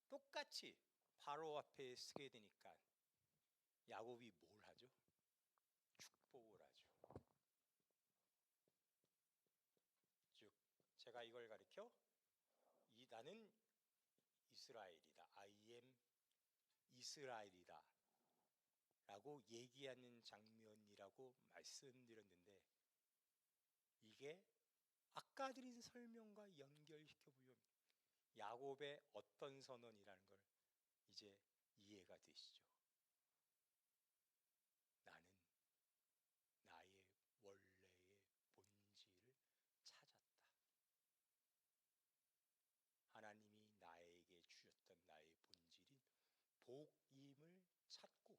똑같이 바로 앞에 서게 되니까 야곱이 뭘 하죠? 축복을 하죠. 즉 제가 이걸 가리켜 나는 이스라엘이다. I am 이스라엘이다 라고 얘기하는 장면이라고 말씀드렸는데 이게 아까 드린 설명과 연결시켜 보면 야곱의 어떤 선언이라는 걸 이제 이해가 되시죠? 나는 나의 원래의 본질을 찾았다. 하나님이 나에게 주셨던 나의 본질인 복임을 찾고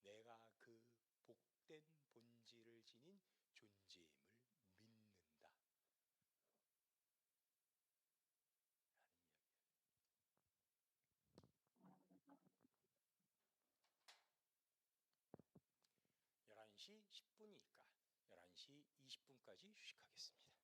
내가 그 복된 본질을 지닌 존재임을 믿는다 라는 이야기예요. 11시 10분이니까 11시 20분까지 휴식하겠습니다.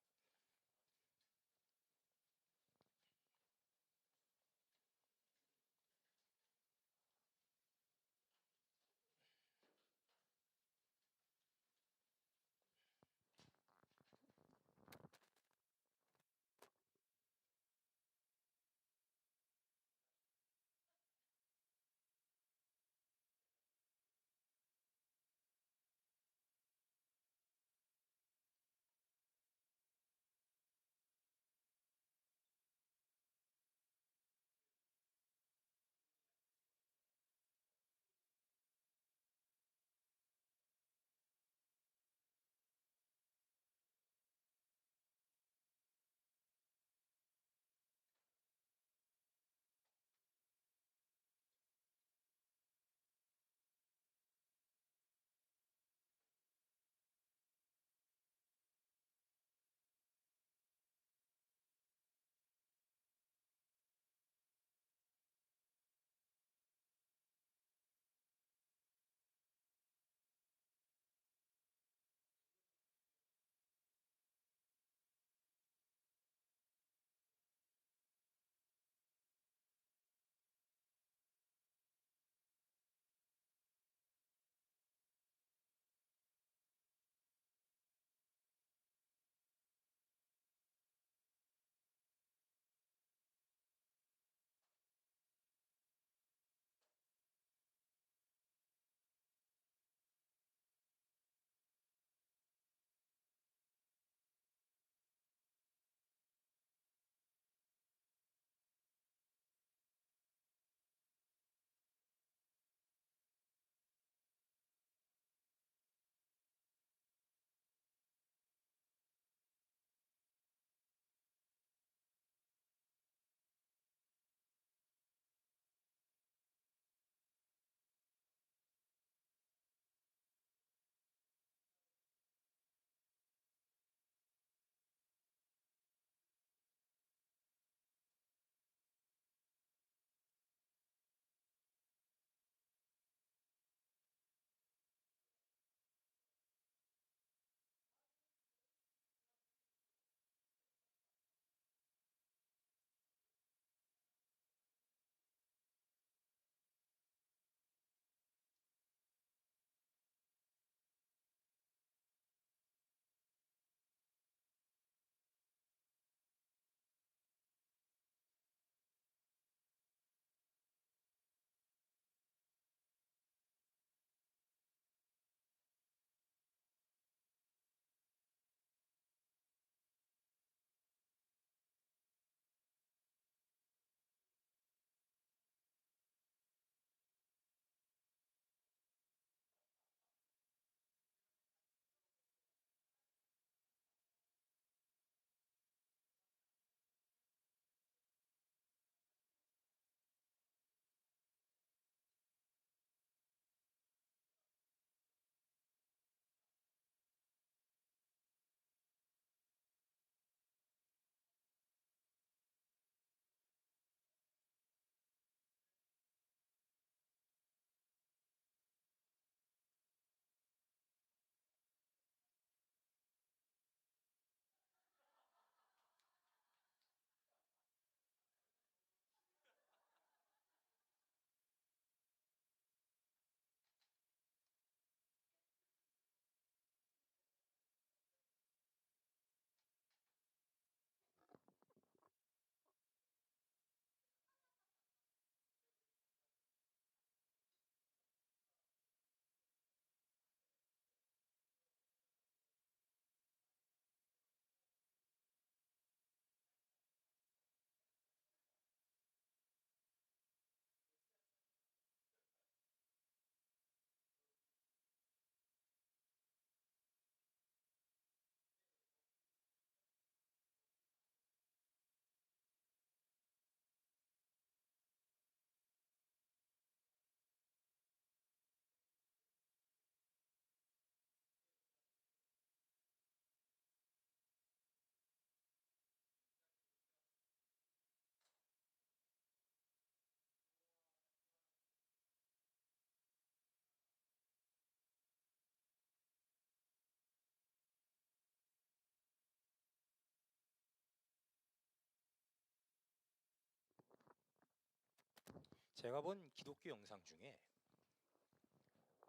제가 본 기독교 영상 중에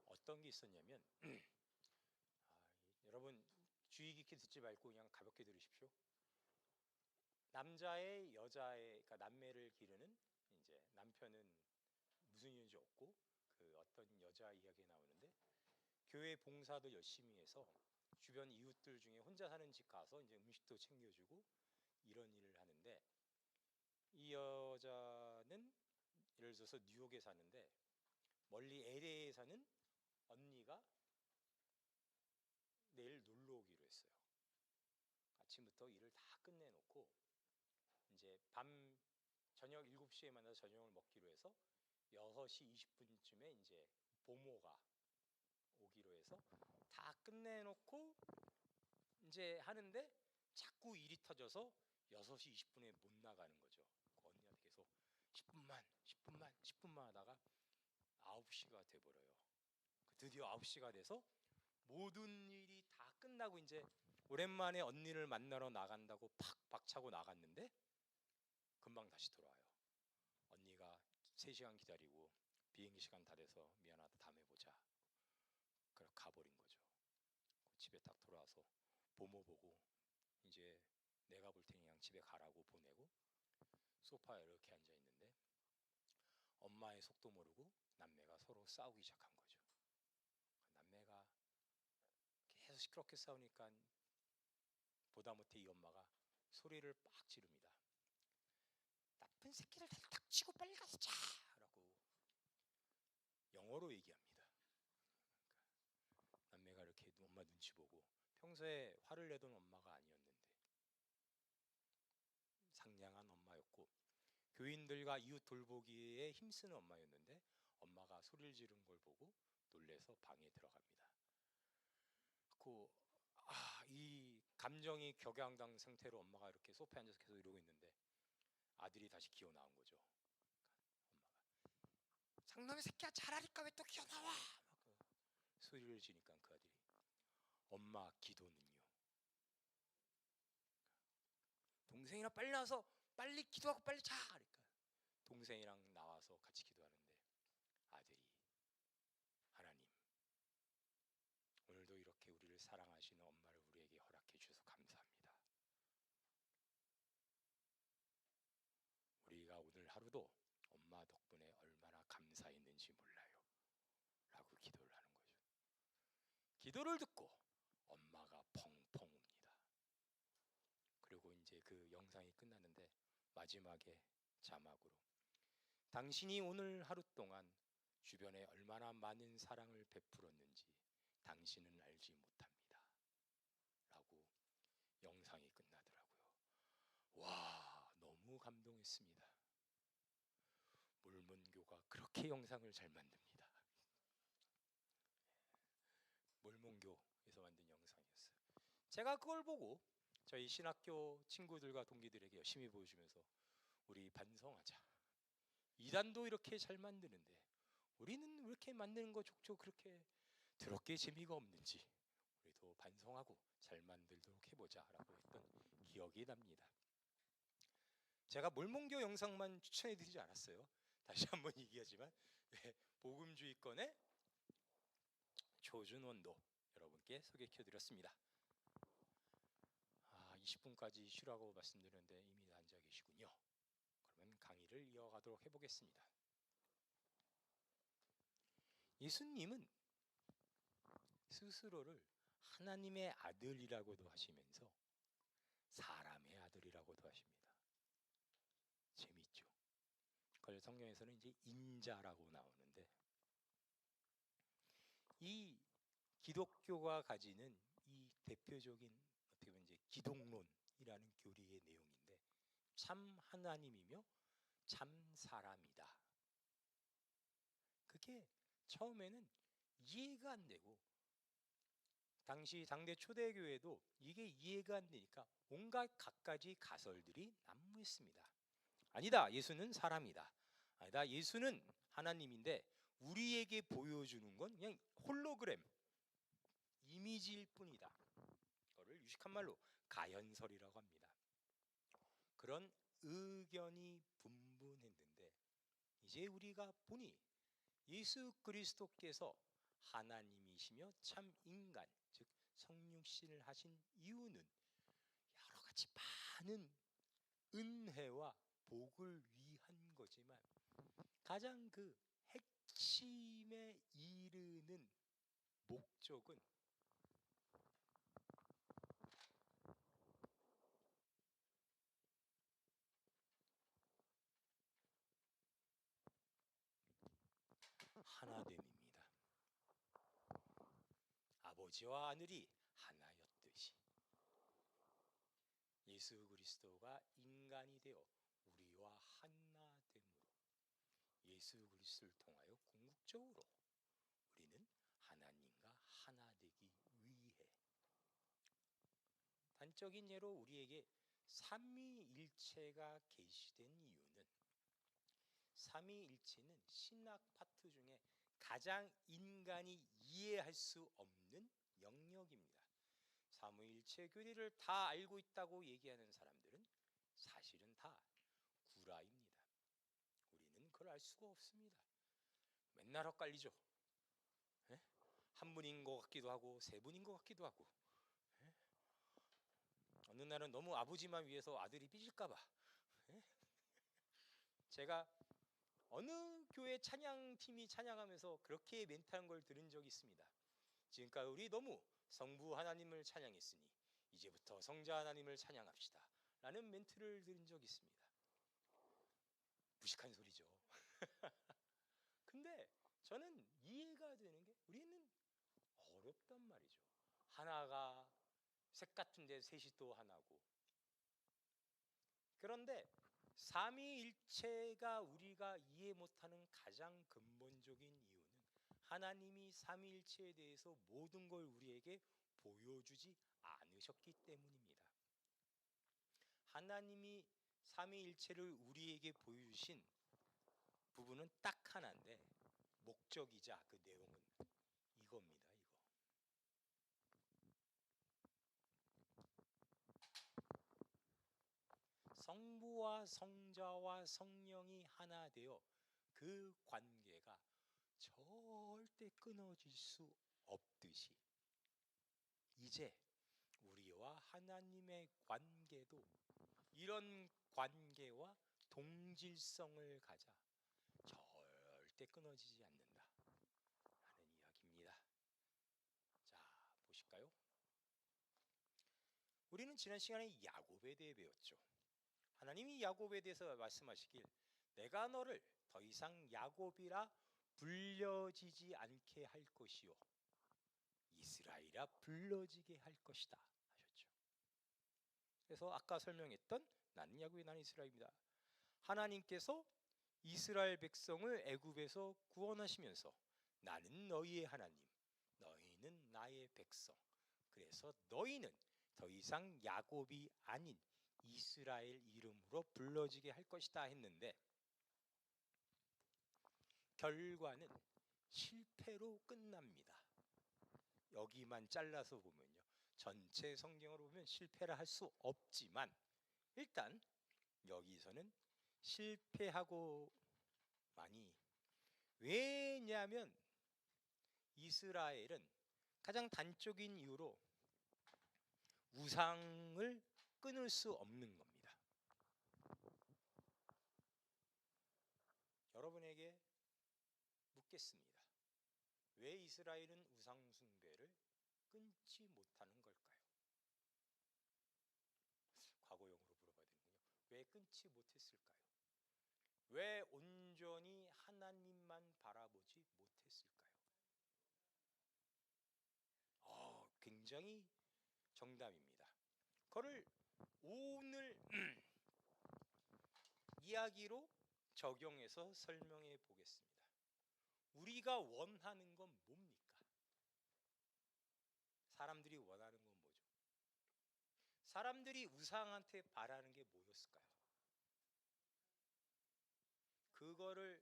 어떤 게 있었냐면 여러분 주의 깊게 듣지 말고 그냥 가볍게 들으십시오. 남자의 여자의 그러니까 남매를 기르는 이제 남편은 무슨 이유인지 없고 그 어떤 여자 이야기 나오는데 교회 봉사도 열심히 해서 주변 이웃들 중에 혼자 사는 집 가서 이제 음식도 챙겨주고 이런 일을 하는데 이 여자는 예를 들어서 뉴욕에 사는데 멀리 LA에 사는 언니가 내일 놀러 오기로 했어요. 아침부터 일을 다 끝내놓고 이제 밤 저녁 7시에 만나서 저녁을 먹기로 해서 6시 20분쯤에 이제 보모가 오기로 해서 다 끝내놓고 이제 하는데 자꾸 일이 터져서 6시 20분에 못 나가는 거죠. 그 언니한테 계속 10분만 하다가 9시가 돼버려요. 드디어 9시가 돼서 모든 일이 다 끝나고 이제 오랜만에 언니를 만나러 나간다고 팍 박차고 나갔는데 금방 다시 돌아와요. 언니가 3시간 기다리고 비행기 시간 다 돼서 미안하다 다음에 보자. 그렇게 가버린 거죠. 집에 딱 돌아와서 보모 보고 이제 내가 볼 테니 그냥 집에 가라고 보내고 소파에 이렇게 앉아 있는데 엄마의 속도 모르고 남매가 서로 싸우기 시작한 거죠. 남매가 계속 시끄럽게 싸우니까 보다 못해 이 엄마가 소리를 빡 지릅니다. 나쁜 새끼를 탁 치고 빨리 가서 자라고 영어로 얘기합니다. 그러니까 남매가 이렇게 엄마 눈치 보고 평소에 화를 내던 엄마가 아니었는데 상냥한 엄마였고 교인들과 이웃 돌보기에 힘쓰는 엄마였는데 엄마가 소리를 지른 걸 보고 놀래서 방에 들어갑니다. 이 감정이 격양당 상태로 엄마가 이렇게 소파에 앉아서 계속 이러고 있는데 아들이 다시 기어 나온 거죠. 엄마가 상놈의 새끼야 잘하니까 왜 또 기어 나와? 소리를 지니까 그 아들이 엄마 기도는요. 동생이랑 빨리 나와서 빨리 기도하고 빨리 자. 그러니까 동생이랑 나와서 같이 기도하는데 아들이 하나님 오늘도 이렇게 우리를 사랑하시는 엄마를 우리에게 허락해 주셔서 감사합니다. 우리가 오늘 하루도 엄마 덕분에 얼마나 감사했는지 몰라요. 라고 기도를 하는 거죠. 기도를 듣고 엄마가 펑펑 웁니다. 그리고 이제 그 영상이 끝났는데 마지막에 자막으로 당신이 오늘 하루 동안 주변에 얼마나 많은 사랑을 베풀었는지 당신은 알지 못합니다. 라고 영상이 끝나더라고요. 와, 너무 감동했습니다. 몰몬교가 그렇게 영상을 잘 만듭니다. 몰몬교에서 만든 영상이었어요. 제가 그걸 보고 저희 신학교 친구들과 동기들에게 열심히 보여주면서 우리 반성하자. 이단도 이렇게 잘 만드는데 우리는 왜 이렇게 만드는 거 족족 그렇게 더럽게 재미가 없는지 우리도 반성하고 잘 만들도록 해보자라고 했던 기억이 납니다. 제가 몰몬교 영상만 추천해드리지 않았어요. 다시 한번 얘기하지만 복음주의권의 조준원도 여러분께 소개해드렸습니다. 20분까지 쉬라고 말씀드렸는데 이미 앉아 계시군요. 그러면 강의를 이어가도록 해보겠습니다. 예수님은 스스로를 하나님의 아들이라고도 하시면서 사람의 아들이라고도 하십니다. 재밌죠? 그걸 성경에서는 이제 인자라고 나오는데 이 기독교가 가지는 이 대표적인 어떻게 보면 이제 기독론이라는 교리의 내용인데 참 하나님이며 참 사람이다. 그게 처음에는 이해가 안 되고 당시 당대 초대교회도 이게 이해가 안 되니까 온갖 갖가지 가설들이 난무했습니다. 아니다, 예수는 사람이다. 아니다, 예수는 하나님인데 우리에게 보여주는 건 그냥 홀로그램, 이미지일 뿐이다. 그거를 유식한 말로 가연설이라고 합니다. 그런 의견이 분분했는데 이 이제 우리가 보니 예수 그리스도께서 하나님이시며 참 인간, 즉 성육신을 하신 이유는 여러 가지 많은 은혜와 복을 위한 거지만 가장 그 핵심에 이르는 목적은 하나됨입니다. 아버지와 하늘이 하나였듯이 예수 그리스도가 인간이 되어 우리와 하나됨으로 예수 그리스도를 통하여 궁극적으로 우리는 하나님과 하나 되기 위해 단적인 예로 우리에게 삼위일체가 계시된 이유는 삼위일체는 신학 파트 중에 가장 인간이 이해할 수 없는 영역입니다. 삼위일체 교리를 다 알고 있다고 얘기하는 사람들은 사실은 다 구라입니다. 우리는 그걸 알 수가 없습니다. 맨날 헷갈리죠. 에? 한 분인 것 같기도 하고 세 분인 것 같기도 하고 에? 어느 날은 너무 아버지만 위해서 아들이 삐질까봐 제가 어느 교회 찬양팀이 찬양하면서 그렇게 멘트한 걸 들은 적이 있습니다. 지금까지 우리 너무 성부 하나님을 찬양했으니 이제부터 성자 하나님을 찬양합시다 라는 멘트를 들은 적이 있습니다. 무식한 소리죠. 근데 저는 이해가 되는 게 우리는 어렵단 말이죠. 하나가 색 같은데 셋이 또 하나고. 그런데 삼위일체가 우리가 이해 못하는 가장 근본적인 이유는 하나님이 삼위일체에 대해서 모든 걸 우리에게 보여주지 않으셨기 때문입니다. 하나님이 삼위일체를 우리에게 보여주신 부분은 딱 하나인데 목적이자 그 내용은 이겁니다. 이거. 성부와 성자와 성령이 하나 되어 그 관계가 절대 끊어질 수 없듯이 이제 우리와 하나님의 관계도 이런 관계와 동질성을 가자 절대 끊어지지 않는다 하는 이야기입니다. 자, 보실까요? 우리는 지난 시간에 야곱에 대해 배웠죠. 하나님이 야곱에 대해서 말씀하시길 내가 너를 더 이상 야곱이라 불려지지 않게 할 것이요 이스라엘이라 불러지게 할 것이다 하셨죠. 그래서 아까 설명했던 나는 야곱이 나는 이스라엘입니다. 하나님께서 이스라엘 백성을 애굽에서 구원하시면서 나는 너희의 하나님, 너희는 나의 백성. 그래서 너희는 더 이상 야곱이 아닌 이스라엘 이름으로 불러지게 할 것이다 했는데 결과는 실패로 끝납니다. 여기만 잘라서 보면요. 전체 성경으로 보면 실패를 할 수 없지만 일단 여기서는 실패하고 많이 왜냐하면 이스라엘은 가장 단적인 이유로 우상을 끊을 수 없는 겁니다. 여러분에게 묻겠습니다. 왜 이스라엘은 우상 숭배를 끊지 못하는 걸까요? 과거형으로 물어봐야 되는군요. 왜 끊지 못했을까요? 왜 온전히 하나님만 바라보지 못했을까요? 굉장히 정답입니다. 그걸 오늘 이야기로 적용해서 설명해 보겠습니다. 우리가 원하는 건 뭡니까? 사람들이 원하는 건 뭐죠? 사람들이 우상한테 바라는 게 뭐였을까요? 그거를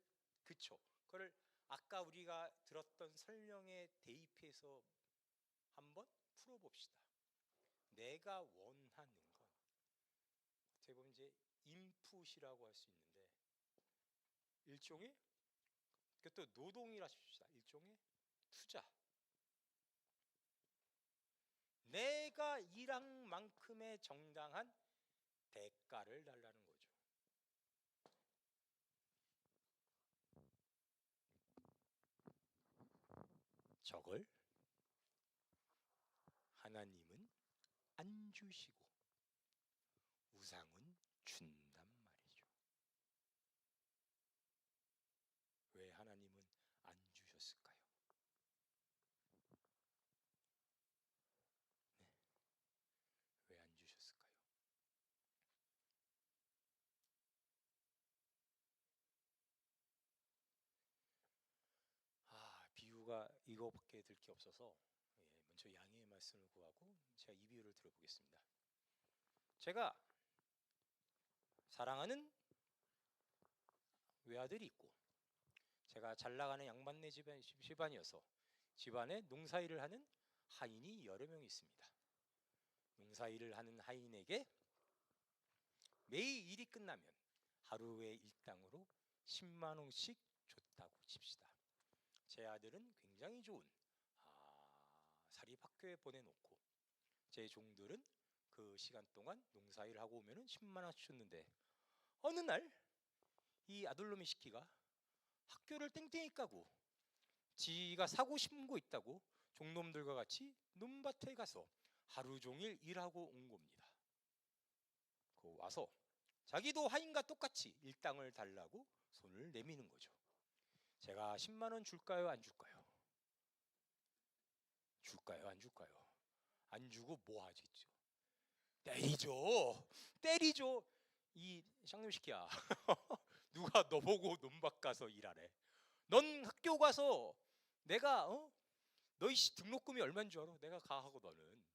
아까 우리가 들었던 설명에 대입해서 한번 풀어봅시다. 내가 원하는 건 어떻게 보면 이제 인풋이라고 할 수 있는데 일종의 또 노동이라 칩시다. 일종의 투자. 내가 일한 만큼의 정당한 대가를 달라는 거죠. 저걸 하나님은 안 주시고 우상은 준단 말이죠. 왜 하나님은 안 주셨을까요? 네. 왜 안 주셨을까요? 비유가 이거밖에 들 게 없어서 먼저 양해의 말씀을 구하고 제가 이 비유를 들어보겠습니다. 제가 사랑하는 외아들이 있고 제가 잘 나가는 양반네 집안이어서 집안에 농사일을 하는 하인이 여러 명 있습니다. 농사일을 하는 하인에게 매일 일이 끝나면 하루의 일당으로 10만 원씩 줬다고 칩시다. 제 아들은 굉장히 좋은 사립학교에 보내놓고 제 종들은 그 시간 동안 농사일 하고 오면은 10만 원씩 줬는데 어느 날 이 아들놈의 시키가 학교를 땡땡이 까고 지가 사고 싶은 거 있다고 종놈들과 같이 논밭에 가서 하루 종일 일하고 온 겁니다. 그 와서 자기도 하인과 똑같이 일당을 달라고 손을 내미는 거죠. 제가 10만 원 줄까요? 안 줄까요? 줄까요? 안 줄까요? 안 주고 뭐 하겠죠? 때리죠. 이 쌍놈 시키야. 누가 너 보고 논밭 가서 일하래? 넌 학교 가서 내가 너희 등록금이 얼마인 줄 알아? 내가 가 하고 너는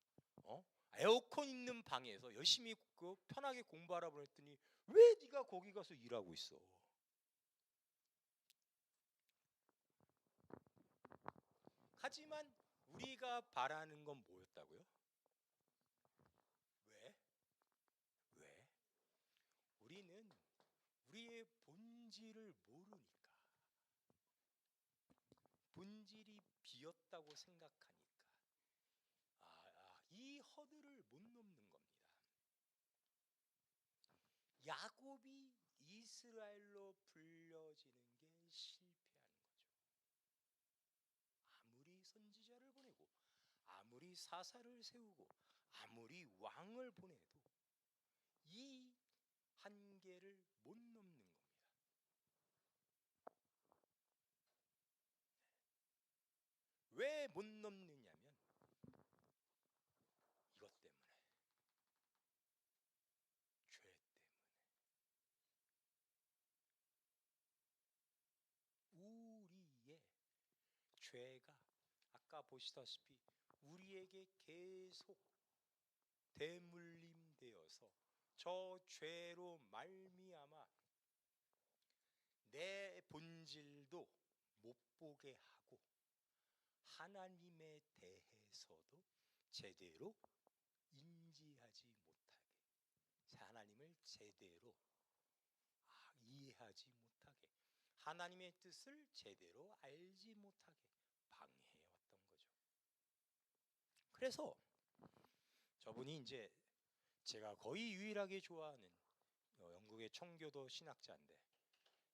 에어컨 있는 방에서 열심히 편하게 공부하라 그랬더니 왜 네가 거기 가서 일하고 있어? 하지만 우리가 바라는 건 뭐였다고요? 왜? 우리는 우리의 본질을 모르니까, 본질이 비었다고 생각하니까 이 허들을 못 넘는 겁니다. 야곱이 이스라엘로 불려지는 게 실패하는 거죠. 아무리 선지자를 보내고 아무리 사사를 세우고 아무리 왕을 보내도 이 한계를 못 넘는 겁니다. 왜 못 넘느냐면 이것 때문에, 죄 때문에. 우리의 죄가 아까 보시다시피 우리에게 계속 대물림되어서 저 죄로 말미암아 내 본질도 못 보게 하고 하나님에 대해서도 제대로 인지하지 못하게, 하나님을 제대로 이해하지 못하게, 하나님의 뜻을 제대로 알지 못하게 방해해왔던 거죠. 그래서 저분이 이제 제가 거의 유일하게 좋아하는 영국의 청교도 신학자인데,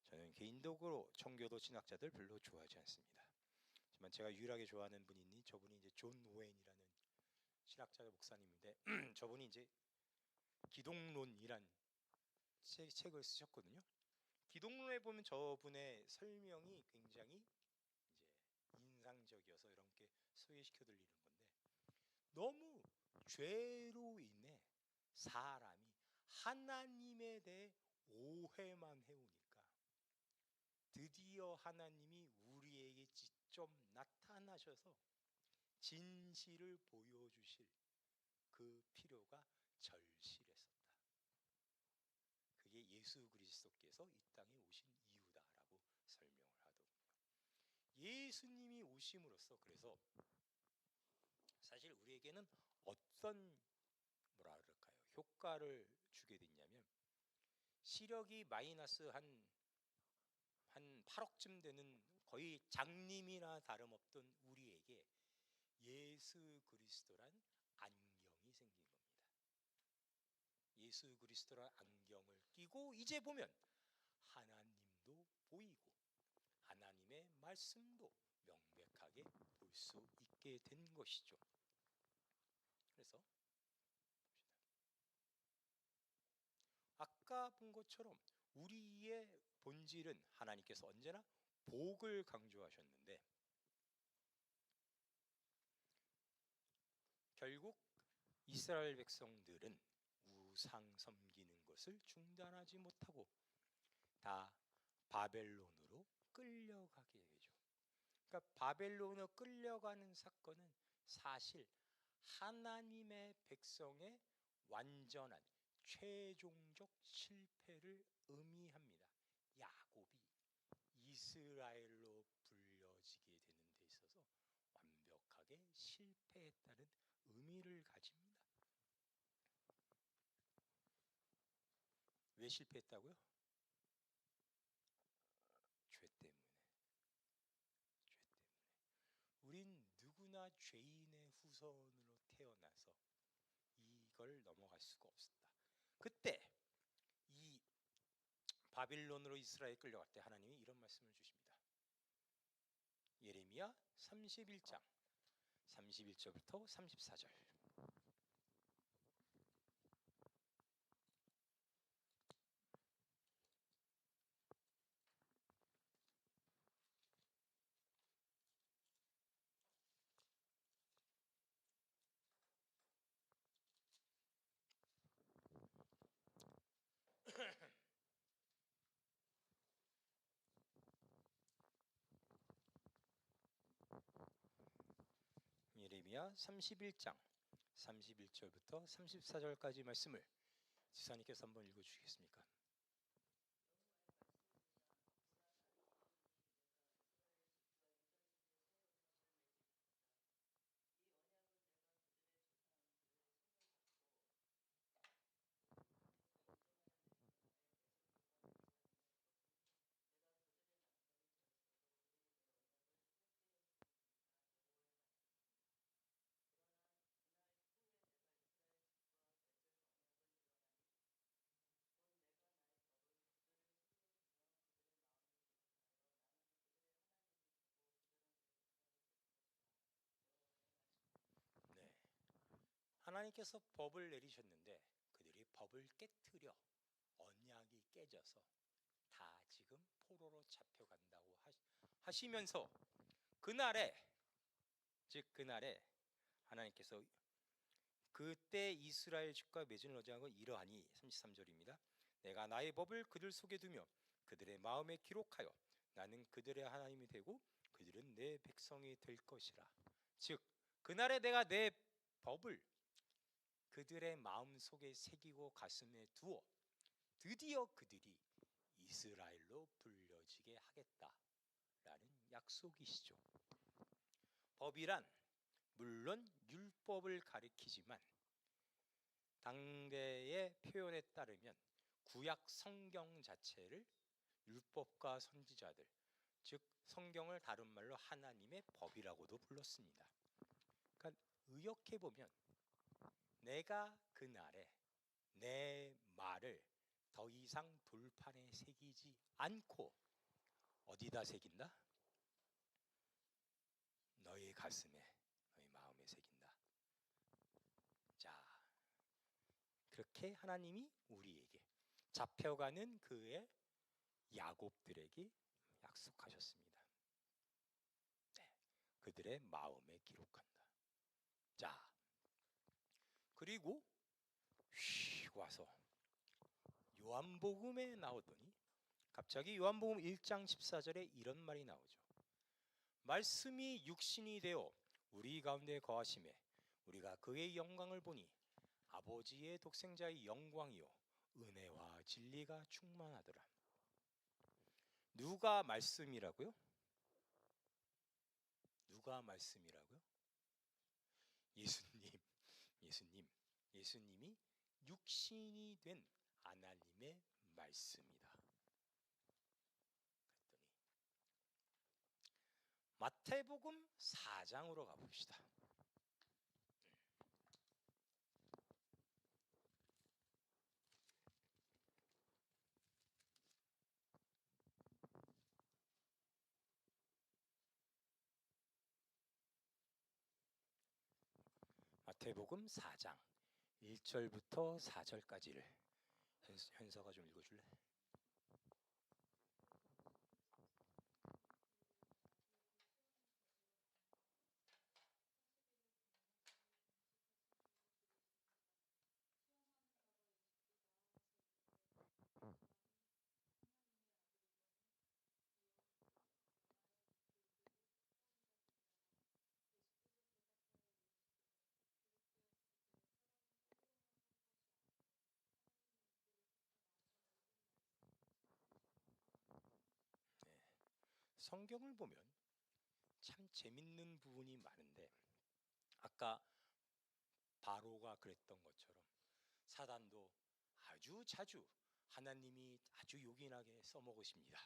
저는 개인적으로 청교도 신학자들 별로 좋아하지 않습니다. 하지만 제가 유일하게 좋아하는 분이 있니, 저분이 이제 존 오웬이라는 신학자 목사님인데 저분이 이제 기독론이란 책을 쓰셨거든요. 기독론에 보면 저분의 설명이 굉장히 이제 인상적이어서 여러분께 소개시켜 드리는 건데, 너무 죄로 인해 사람이 하나님에 대해 오해만 해오니까 드디어 하나님이 우리에게 직접 나타나셔서 진실을 보여주실 그 필요가 절실했었다. 그게 예수 그리스도께서 이 땅에 오신 이유다라고 설명을 하더군요. 예수님이 오심으로써 그래서 사실 우리에게는 어떤 효과를 주게 됐냐면, 시력이 마이너스 한 8억쯤 되는 거의 장님이나 다름없던 우리에게 예수 그리스도란 안경이 생긴 겁니다. 예수 그리스도란 안경을 끼고 이제 보면 하나님도 보이고 하나님의 말씀도 명백하게 볼 수 있게 된 것이죠. 그래서 봅시다. 아까 본 것처럼 우리의 본질은 하나님께서 언제나 복을 강조하셨는데 결국 이스라엘 백성들은 우상 섬기는 것을 중단하지 못하고 다 바벨론으로 끌려가게 되죠. 그러니까 바벨론으로 끌려가는 사건은 사실 하나님의 백성의 완전한 최종적 실패를 의미합니다. 야곱이 이스라엘로 불려지게 되는 데 있어서 완벽하게 실패했다는 의미를 가집니다. 왜 실패했다고요? 죄 때문에. 죄 때문에. 우린 누구나 죄인의 후손으로 태어나서 이걸 넘어갈 수가 없었다. 그때 이 바빌론으로 이스라엘 끌려갈 때 하나님이 이런 말씀을 주십니다. 예레미야 31장 31절부터 34절. 예레미야 31장 31절부터 34절까지 말씀을 지사님께서 한번 읽어주시겠습니까? 네, 하나님께서 법을 내리셨는데 그들이 법을 깨뜨려 언약이 깨져서 다 지금 포로로 잡혀간다고 하시면서 그날에 하나님께서 그때 이스라엘 집과 맺은 언약은 이러하니 33절입니다. 내가 나의 법을 그들 속에 두며 그들의 마음에 기록하여 나는 그들의 하나님이 되고 그들은 내 백성이 될 것이라. 즉 그날에 내가 내 법을 그들의 마음 속에 새기고 가슴에 두어 드디어 그들이 이스라엘로 불려지게 하겠다라는 약속이시죠. 법이란 물론 율법을 가리키지만 당대의 표현에 따르면 구약 성경 자체를 율법과 선지자들, 즉 성경을 다른 말로 하나님의 법이라고도 불렀습니다. 그러니까 의역해 보면 내가 그날에 내 말을 더 이상 돌판에 새기지 않고 어디다 새긴다? 너희 가슴에, 너희 마음에 새긴다. 자, 그렇게 하나님이 우리에게 잡혀가는 그의 야곱들에게 약속하셨습니다. 네, 그들의 마음에 기록한다. 자, 그리고 휙 와서 요한복음에 나오더니 갑자기 요한복음 1장 14절에 이런 말이 나오죠. 말씀이 육신이 되어 우리 가운데 거하심에 우리가 그의 영광을 보니 아버지의 독생자의 영광이요 은혜와 진리가 충만하더라. 누가 말씀이라고요? 누가 말씀이라고요? 예수님이 육신이 된 하나님의 말씀이다. 그랬더니 마태복음 4장으로 가봅시다. 마태복음 4장 1절부터 4절까지를 현서가 좀 읽어줄래? 성경을 보면 참 재밌는 부분이 많은데 아까 바로가 그랬던 것처럼 사단도 아주 자주 하나님이 아주 요긴하게 써먹으십니다.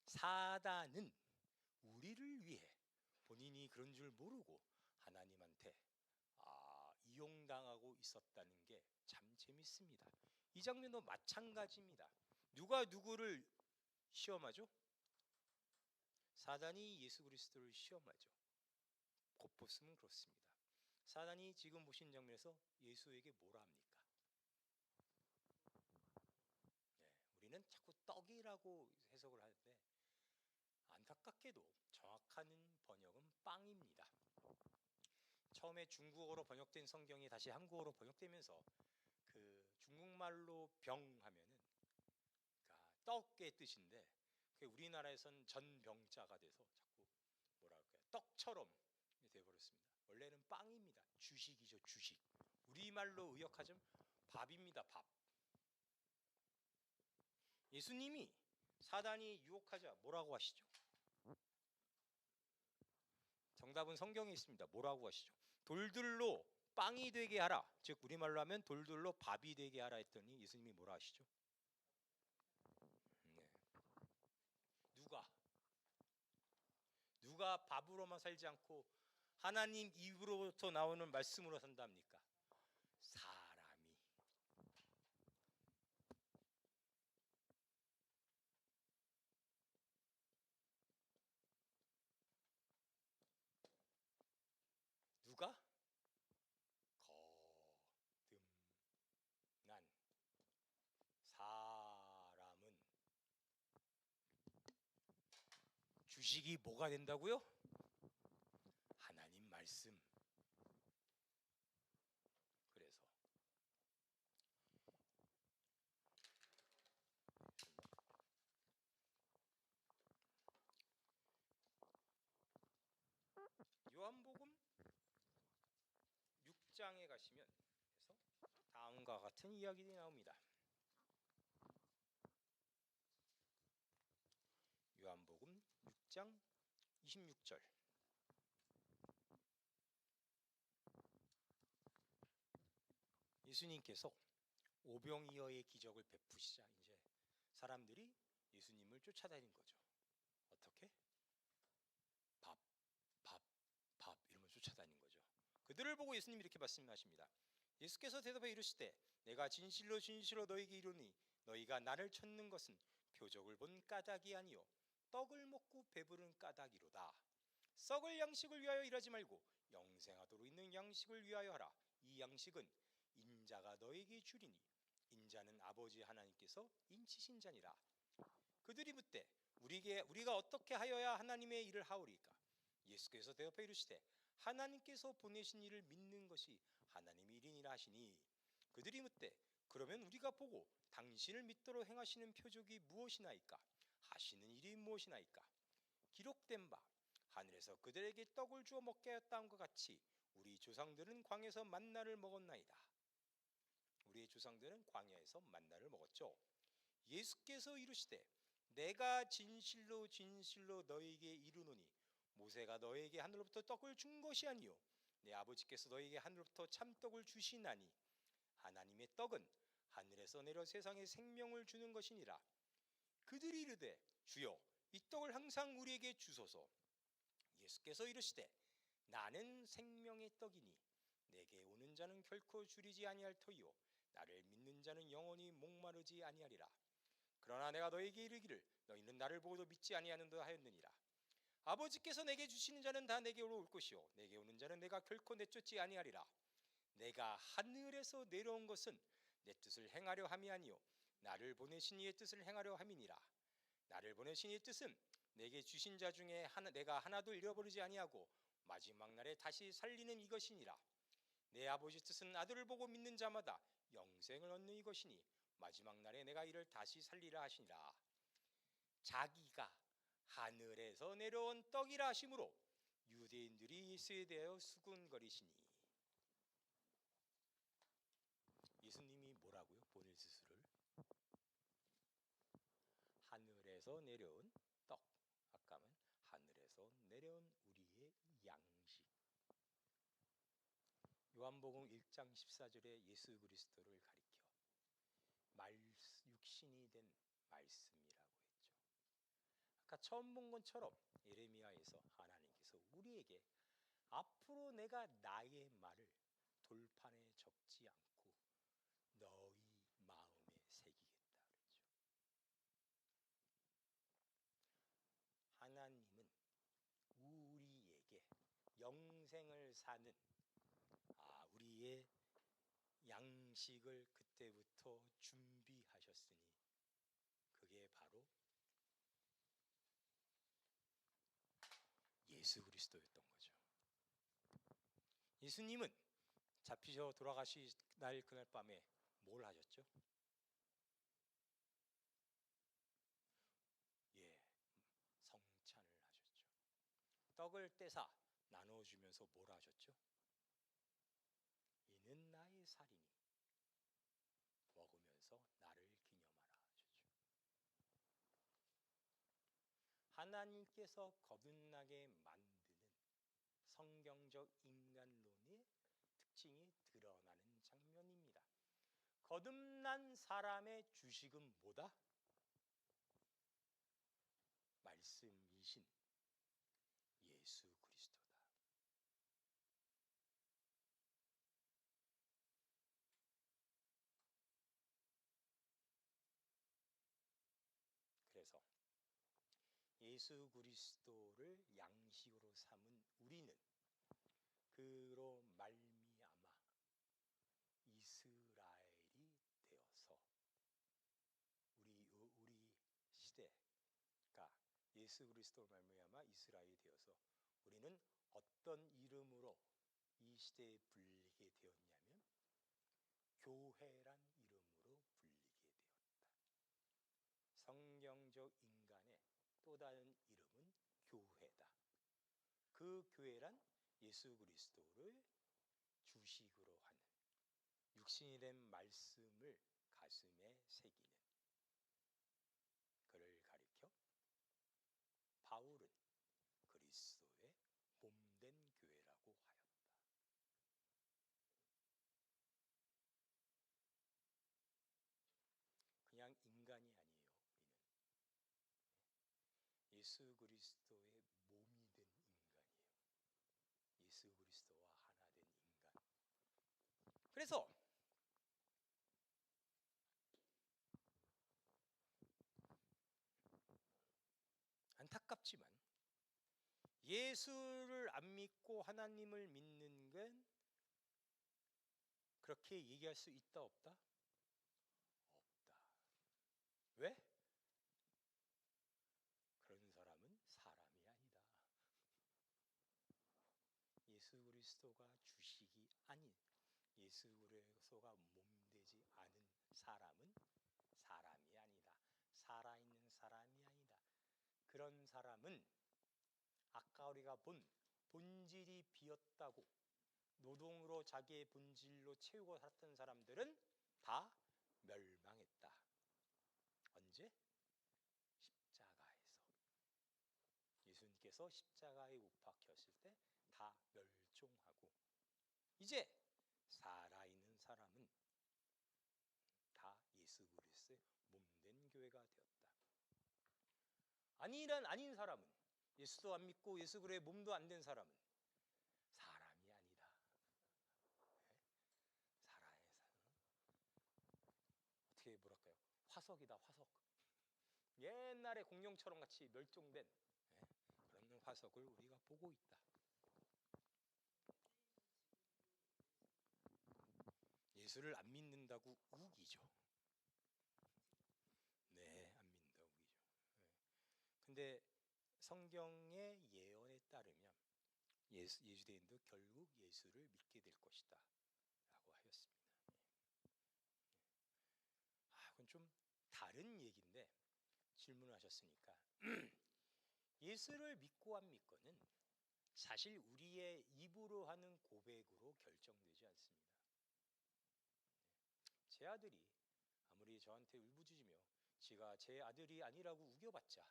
사단은 우리를 위해 본인이 그런 줄 모르고 하나님한테 이용당하고 있었다는 게 참 재밌습니다. 이 장면도 마찬가지입니다. 누가 누구를 시험하죠? 사단이 예수 그리스도를 시험하죠. 곱고 쓰면 그렇습니다. 사단이 지금 보신 장면에서 예수에게 뭐라 합니까? 우리는 자꾸 떡이라고 해석을 하는데 안타깝게도 정확한 번역은 빵입니다. 처음에 중국어로 번역된 성경이 다시 한국어로 번역되면서 그 중국말로 병 하면은 그러니까 떡의 뜻인데 그게 우리나라에선 전병자가 돼서 자꾸 뭐라 할까요? 떡처럼 되어버렸습니다. 원래는 빵입니다. 주식이죠, 주식. 우리말로 의역하자면 밥입니다, 밥. 예수님이 사단이 유혹하자 뭐라고 하시죠? 정답은 성경에 있습니다. 뭐라고 하시죠? 돌들로 빵이 되게 하라. 즉 우리말로 하면 돌들로 밥이 되게 하라 했더니 예수님이 뭐라 하시죠? 누가 밥으로만 살지 않고 하나님 입으로부터 나오는 말씀으로 산답니까? 사람이. 누가? 거듭난 사람은 주식이 뭐가 된다고요? 하나님 말씀. 그래서 요한복음 6장에 가시면 그래서 다음과 같은 이야기들이 나옵니다. 요한복음 6장 26절. 예수님께서 오병이어의 기적을 베푸시자 이제 사람들이 예수님을 쫓아다닌 거죠. 어떻게? 밥 이러면 쫓아다닌 거죠. 그들을 보고 예수님이 이렇게 말씀하십니다. 예수께서 대답해 이르시되 내가 진실로 진실로 너희에게 이르노니 너희가 나를 찾는 것은 표적을 본 까닭이 아니요 떡을 먹고 배부른 까닭이로다. 썩을 양식을 위하여 일하지 말고 영생하도록 있는 양식을 위하여 하라. 이 양식은 인자가 너에게 주리니 인자는 아버지 하나님께서 인치신 자니라. 그들이 묻되 우리가 어떻게 하여야 하나님의 일을 하오리까? 예수께서 대답해 이르시되 하나님께서 보내신 일을 믿는 것이 하나님의 일이니라 하시니 그들이 묻되 그러면 우리가 보고 당신을 믿도록 행하시는 표적이 무엇이나이까? 하시는 일이 무엇이나이까? 기록된 바 하늘에서 그들에게 떡을 주어 먹게 하였다함과 같이 우리 조상들은 광야에서 만나를 먹었나이다. 우리의 조상들은 광야에서 만나를 먹었죠. 예수께서 이르시되 내가 진실로 진실로 너희에게 이르노니 모세가 너희에게 하늘로부터 떡을 준 것이 아니요 내 아버지께서 너희에게 하늘로부터 참떡을 주시나니 하나님의 떡은 하늘에서 내려 세상에 생명을 주는 것이니라. 그들이 이르되 주여 이 떡을 항상 우리에게 주소서. 예수께서 이르시되 나는 생명의 떡이니 내게 오는 자는 결코 줄이지 아니할 터이요 나를 믿는 자는 영원히 목마르지 아니하리라. 그러나 내가 너에게 이르기를 너희는 나를 보고도 믿지 아니하는도다 하였느니라. 아버지께서 내게 주시는 자는 다 내게로 올 것이요 내게 오는 자는 내가 결코 내쫓지 아니하리라. 내가 하늘에서 내려온 것은 내 뜻을 행하려 함이 아니요 나를 보내신 이의 뜻을 행하려 함이니라. 나를 보내신 이의 뜻은 내게 주신 자 중에 내가 하나도 잃어버리지 아니하고 마지막 날에 다시 살리는 이것이니라. 내 아버지 뜻은 아들을 보고 믿는 자마다 영생을 얻는 이것이니 마지막 날에 내가 이를 다시 살리라 하시니라. 자기가 하늘에서 내려온 떡이라 하심으로 유대인들이 예수에 대하여 수군거리시니. 예수님이 뭐라고요? 본인 스스로를 하늘에서 내려온 떡, 아까는 하늘에서 내려온 우리의 양식. 요한복음 1장 14절에 예수 그리스도를 가리켜 육신이 된 말씀이라고 했죠. 아까 처음 본 것처럼 예레미야에서 하나님께서 우리에게 앞으로 내가 나의 말을 돌판에 적지 않고 너희 마음에 새기겠다 그랬죠. 하나님은 우리에게 영생을 사는 우리의 양식을 그때부터 준비하셨으니 그게 바로 예수 그리스도였던 거죠. 예수님은 잡히셔 돌아가시 날 그날 밤에 뭘 하셨죠? 성찬을 하셨죠. 떡을 떼사 나눠주면서 뭘 하셨죠? 이는 나의 살이니 먹으면서 나를 기념하라 하셨죠. 하나님께서 거듭나게 만드는 성경적 인간론의 특징이 드러나는 장면입니다. 거듭난 사람의 주식은 뭐다? 말씀이신 예수 그리스도다. 그래서 예수 그리스도를 양식으로 삼은 우리는 그로 말미암아 이스라엘이 되어서 우리 시대가 예수 그리스도로 말미암아 이스라엘이 되어서 우리는 어떤 이름으로 이 시대에 불리게 되었냐면 교회란 이름으로 불리게 되었다. 성경적 인간의 또 다른 이름은 교회다. 그 교회란 예수 그리스도를 주식으로 하는 육신이 된 말씀을 가슴에 새기는 그를 가리켜 바울은 그리스도의 몸된 교회라고 하였다. 그냥 인간이 아니에요. 우리는 예수 그리스도의 몸이 된 인간이에요. 예수 그리스도와 하나 된 인간. 그래서 안타깝지만 예수를 안 믿고 하나님을 믿는 건 그렇게 얘기할 수 있다 없다? 없다. 왜? 그런 사람은 사람이 아니다. 예수 그리스도가 주식이 아닌 예수 그리스도가 몸되지 않은 사람은 사람이 아니다. 살아있는 사람이 아니다. 그런 사람은 아까 우리가 본 본질이 비었다고 노동으로 자기의 본질로 채우고 살았던 사람들은 다 멸망했다. 언제? 십자가에서. 예수님께서 십자가에 못 박혔을 때 다 멸종하고 이제 살아있는 사람은 다 예수 그리스도의 몸된 교회가 되었다. 아닌 사람은 예수도 안 믿고 예수 그리스도의 몸도 안 된 사람은 사람이 아니다. 사람의 어떻게 뭐랄까요? 화석이다, 화석. 옛날에 공룡처럼 같이 멸종된 그런 화석을 우리가 보고 있다. 예수를 안 믿는다고 우기죠. 네, 안 믿는다 우기죠. 근데 성경의 예언에 따르면 유대인도 결국 예수를 믿게 될 것이다 라고 하였습니다. 그건 좀 다른 얘기인데 질문을 하셨으니까 예수를 믿고 안 믿고는 사실 우리의 입으로 하는 고백으로 결정되지 않습니다. 제 아들이 아무리 저한테 울부짖으며 지가 제 아들이 아니라고 우겨봤자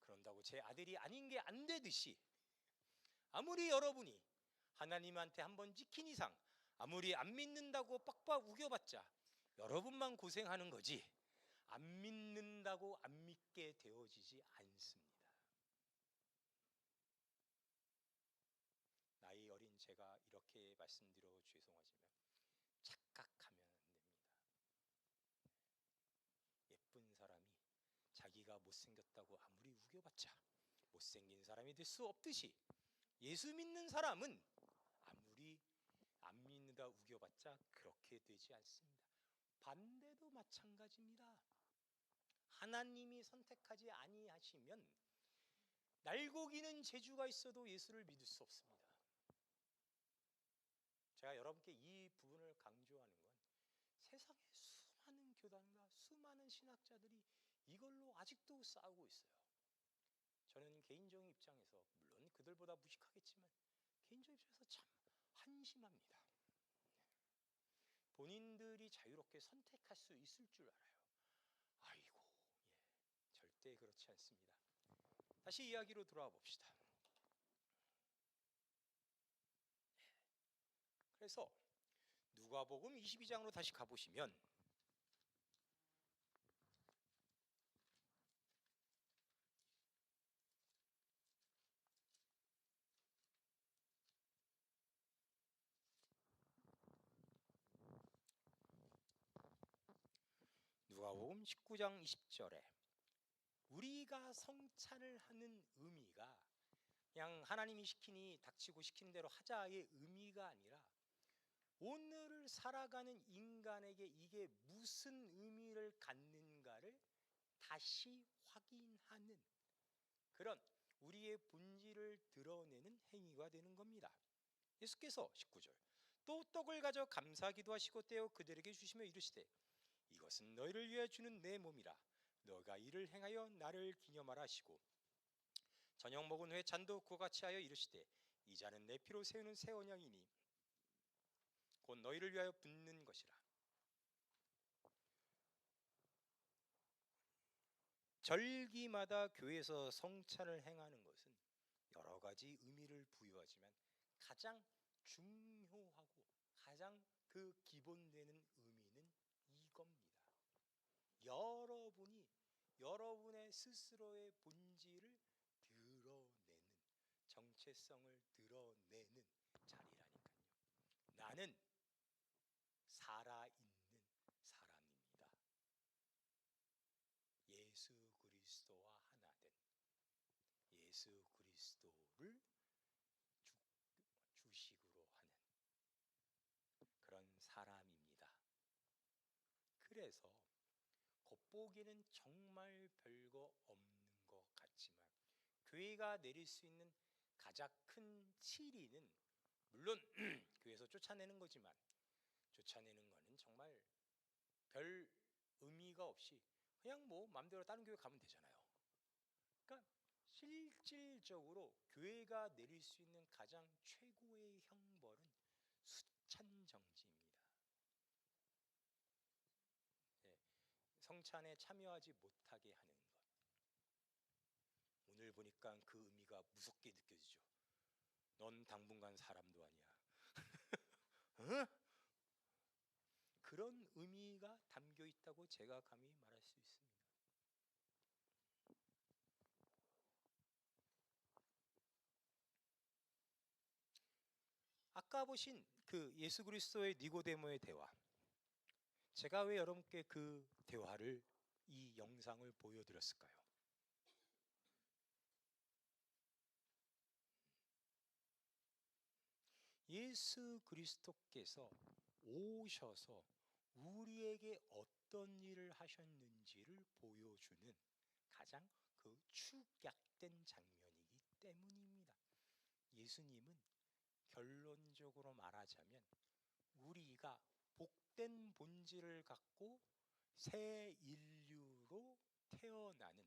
그런다고 제 아들이 아닌 게 안 되듯이 아무리 여러분이 하나님한테 한번 찍힌 이상 아무리 안 믿는다고 빡빡 우겨봤자 여러분만 고생하는 거지 안 믿는다고 안 믿게 되어지지 않습니다. 나이 어린 제가 이렇게 말씀드려 죄송하지만 착각하면 안 됩니다. 예쁜 사람이 자기가 못생겼다고 아무리 우겨봤자 못생긴 사람이 될 수 없듯이 예수 믿는 사람은 아무리 안 믿는다 우겨봤자 그렇게 되지 않습니다. 반대도 마찬가지입니다. 하나님이 선택하지 아니하시면 날고기는 재주가 있어도 예수를 믿을 수 없습니다. 제가 여러분께 이 부분을 강조하는 건 세상에 수많은 교단과 수많은 신학자들이 이걸로 아직도 싸우고 있어요. 저는 개인적인 입장에서 물론 그들보다 무식하겠지만 개인적인 입장에서 참 한심합니다. 본인들이 자유롭게 선택할 수 있을 줄 알아요. 아이고, 절대 그렇지 않습니다. 다시 이야기로 돌아와 봅시다. 그래서 누가복음 22장으로 다시 가보시면 누가복음 19장 20절에 우리가 성찬을 하는 의미가 그냥 하나님이 시키니 닥치고 시키는 대로 하자의 의미가 아니라 오늘을 살아가는 인간에게 이게 무슨 의미를 갖는가를 다시 확인하는 그런 우리의 본질을 드러내는 행위가 되는 겁니다. 예수께서 19절 또 떡을 가져 감사기도 하시고 떼어 그들에게 주시며 이르시되 이것은 너희를 위하여 주는 내 몸이라 너가 이를 행하여 나를 기념하라 하시고 저녁 먹은 후에 잔도 그와 같이 하여 이르시되 이 잔은 내 피로 세우는 새 언약이니 곧 너희를 위하여 붓는 것이라. 절기마다 교회에서 성찬을 행하는 것은 여러 가지 의미를 부여하지만 가장 중요하고 가장 그 기본되는 의미는 이겁니다. 여러분이 여러분의 스스로의 본질을 드러내는 정체성을 드러내는 자리라니까요. 나는 살아있는 사람입니다. 예수 그리스도와 하나 된 예수 그리스도를 주식으로 하는 그런 사람입니다. 그래서 겉보기에는 정말 별거 없는 것 같지만 교회가 내릴 수 있는 가장 큰 치리는 물론 교회에서 쫓아내는 거지만 쫓아내는 거는 정말 별 의미가 없이 그냥 뭐 마음대로 다른 교회 가면 되잖아요. 그러니까 실질적으로 교회가 내릴 수 있는 가장 최고의 형벌은 수찬정지입니다. 성찬에 참여하지 못하게 하는 것. 오늘 보니까 그 의미가 무섭게 느껴지죠. 넌 당분간 사람도 아니야. 그런 의미가 담겨 있다고 제가 감히 말할 수 있습니다. 아까 보신 그 예수 그리스도의 니고데모의 대화, 제가 왜 여러분께 그 대화를, 이 영상을 보여드렸을까요? 예수 그리스도께서 오셔서 우리에게 어떤 일을 하셨는지를 보여주는 가장 그 축약된 장면이기 때문입니다. 예수님은 결론적으로 말하자면 우리가 복된 본질을 갖고 새 인류로 태어나는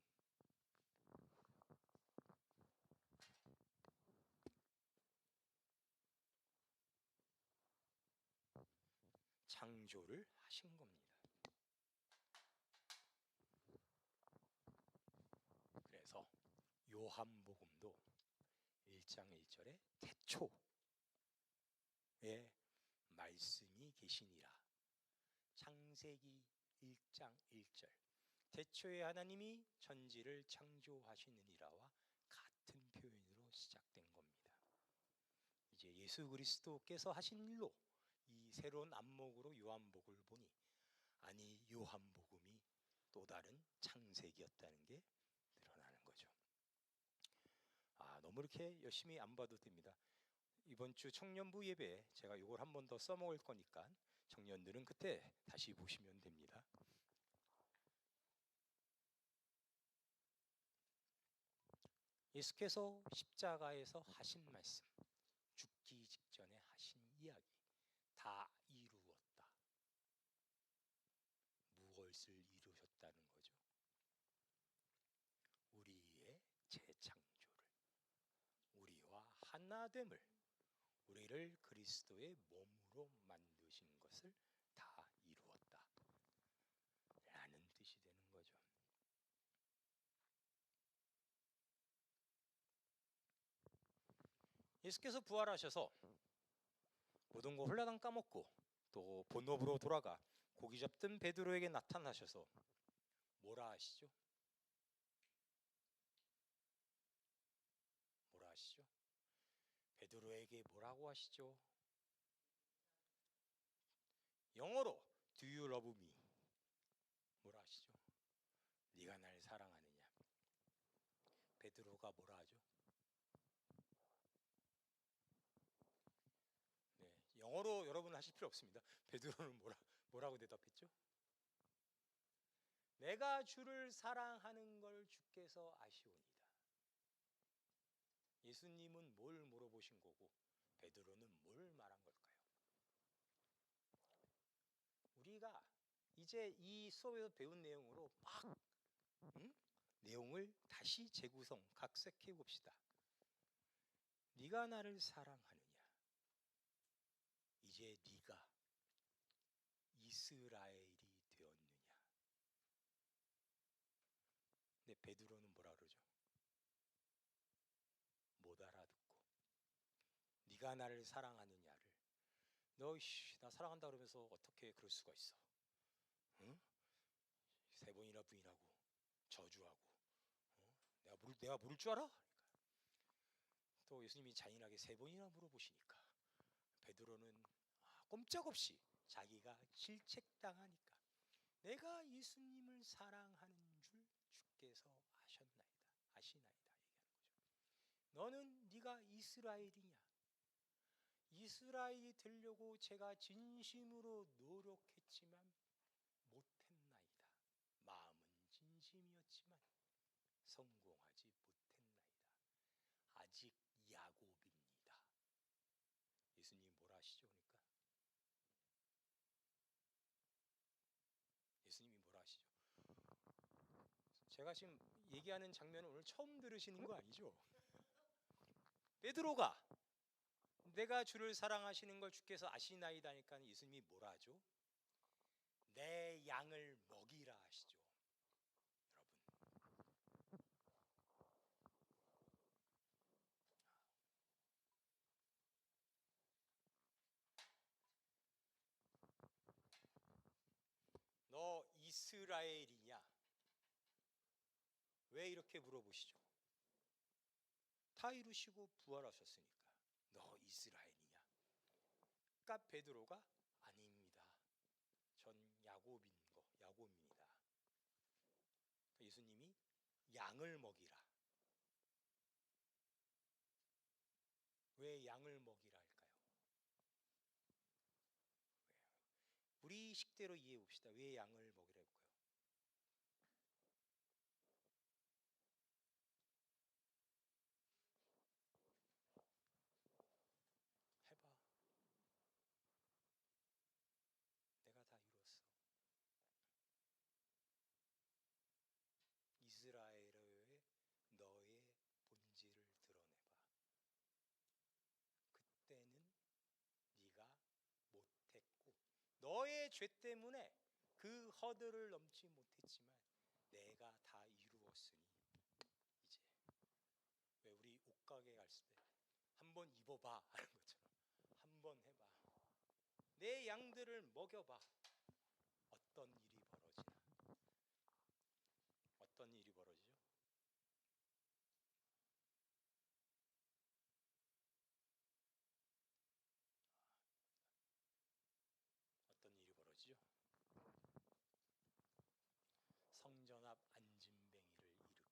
창조를 하신 겁니다. 그래서 요한복음도 1장 1절에 태초에 말씀이 계시니라. 창세기 1장 1절 태초에 하나님이 천지를 창조하시느니라와 같은 표현으로 시작된 겁니다. 이제 예수 그리스도께서 하신 일로 이 새로운 안목으로 요한복음을 보니, 아니 요한복음이 또 다른 창세기였다는 게 드러나는 거죠. 너무 이렇게 열심히 안 봐도 됩니다. 이번 주 청년부 예배에 제가 이걸 한 번 더 써먹을 거니까 청년들은 그때 다시 보시면 됩니다. 예수께서 십자가에서 하신 말씀, 죽기 직전에 하신 이야기, 다 이루었다. 무엇을 이루셨다는 거죠? 우리의 재창조를, 우리와 하나됨을, 우리를 그리스도의 몸으로 만드신 것을 다 이루었다 라는 뜻이 되는 거죠. 예수께서 부활하셔서 모든 거 홀라당 까먹고 또 본업으로 돌아가 고기 잡던 베드로에게 나타나셔서 뭐라 하시죠? 뭐라 하시죠? 베드로에게 뭐라고 하시죠? 영어로 Do you love me? 뭐라 하시죠? 네가 날 사랑하느냐? 베드로가 뭐라 하죠? 네, 영어로 여러분 하실 필요 없습니다. 베드로는 뭐라고 대답했죠? 내가 주를 사랑하는 걸 주께서 아시오니다. 예수님은 뭘 물어보신 거고 베드로는 뭘 말한 걸까요? 우리가 이제 이 수업에서 배운 내용으로 막 내용을 다시 재구성, 각색해 봅시다. 네가 나를 사랑하느냐? 이제 네가 이스라엘이 되었느냐? 근데 베드로는 뭐라 그러죠? 못 알아듣고 네가 나를 사랑하느냐를 나 사랑한다 그러면서 어떻게 그럴 수가 있어? 응? 3번이나 부인하고 저주하고 내가 모를 줄 알아? 그러니까. 또 예수님이 잔인하게 3번이나 물어보시니까 베드로는 꼼짝없이 자기가 질책당하니까 내가 예수님을 사랑하는 줄 주께서 아시나이다 얘기하는 거죠. 너는 네가 이스라엘이냐? 이스라엘이 되려고 제가 진심으로 노력했지만 못했나이다. 마음은 진심이었지만 성공하지 못했나이다. 아직 야곱입니다. 예수님 뭐라 하시죠? 그러니까 예수님이 뭐라 하시죠? 제가 지금 얘기하는 장면을 오늘 처음 들으시는 거 아니죠? 베드로가 내가 주를 사랑하시는 걸 주께서 아시나이다니까 예수님이 뭐라 하죠? 내 양을 먹이라 하시죠. 여러분, 너 이스라엘이냐? 왜 이렇게 물어보시죠? 다 이루시고 부활하셨으니까 너 이스라엘이냐? 그러니까 베드로가 아닙니다. 전 야곱입니다. 예수님이 양을 먹이라. 왜 양을 먹이라 할까요? 우리 식대로 이해해 봅시다. 왜 양을 먹이라 할까요? 해봐. 내가 다 이뤘어. 이스라엘의 너의 본질을 드러내봐. 그때는 네가 못했고 너의 죄 때문에 그 허들을 넘지 못했지만 내가 다 이루었으니 이제 왜 우리 옷가게 갔을 때 한번 입어봐 하는 것처럼 한번 해봐. 내 양들을 먹여봐. 어떤 일이 벌어지나? 어떤 일이 벌어지죠? 어떤 일이 벌어지죠? 성전 앞 안진뱅이를 일으키죠.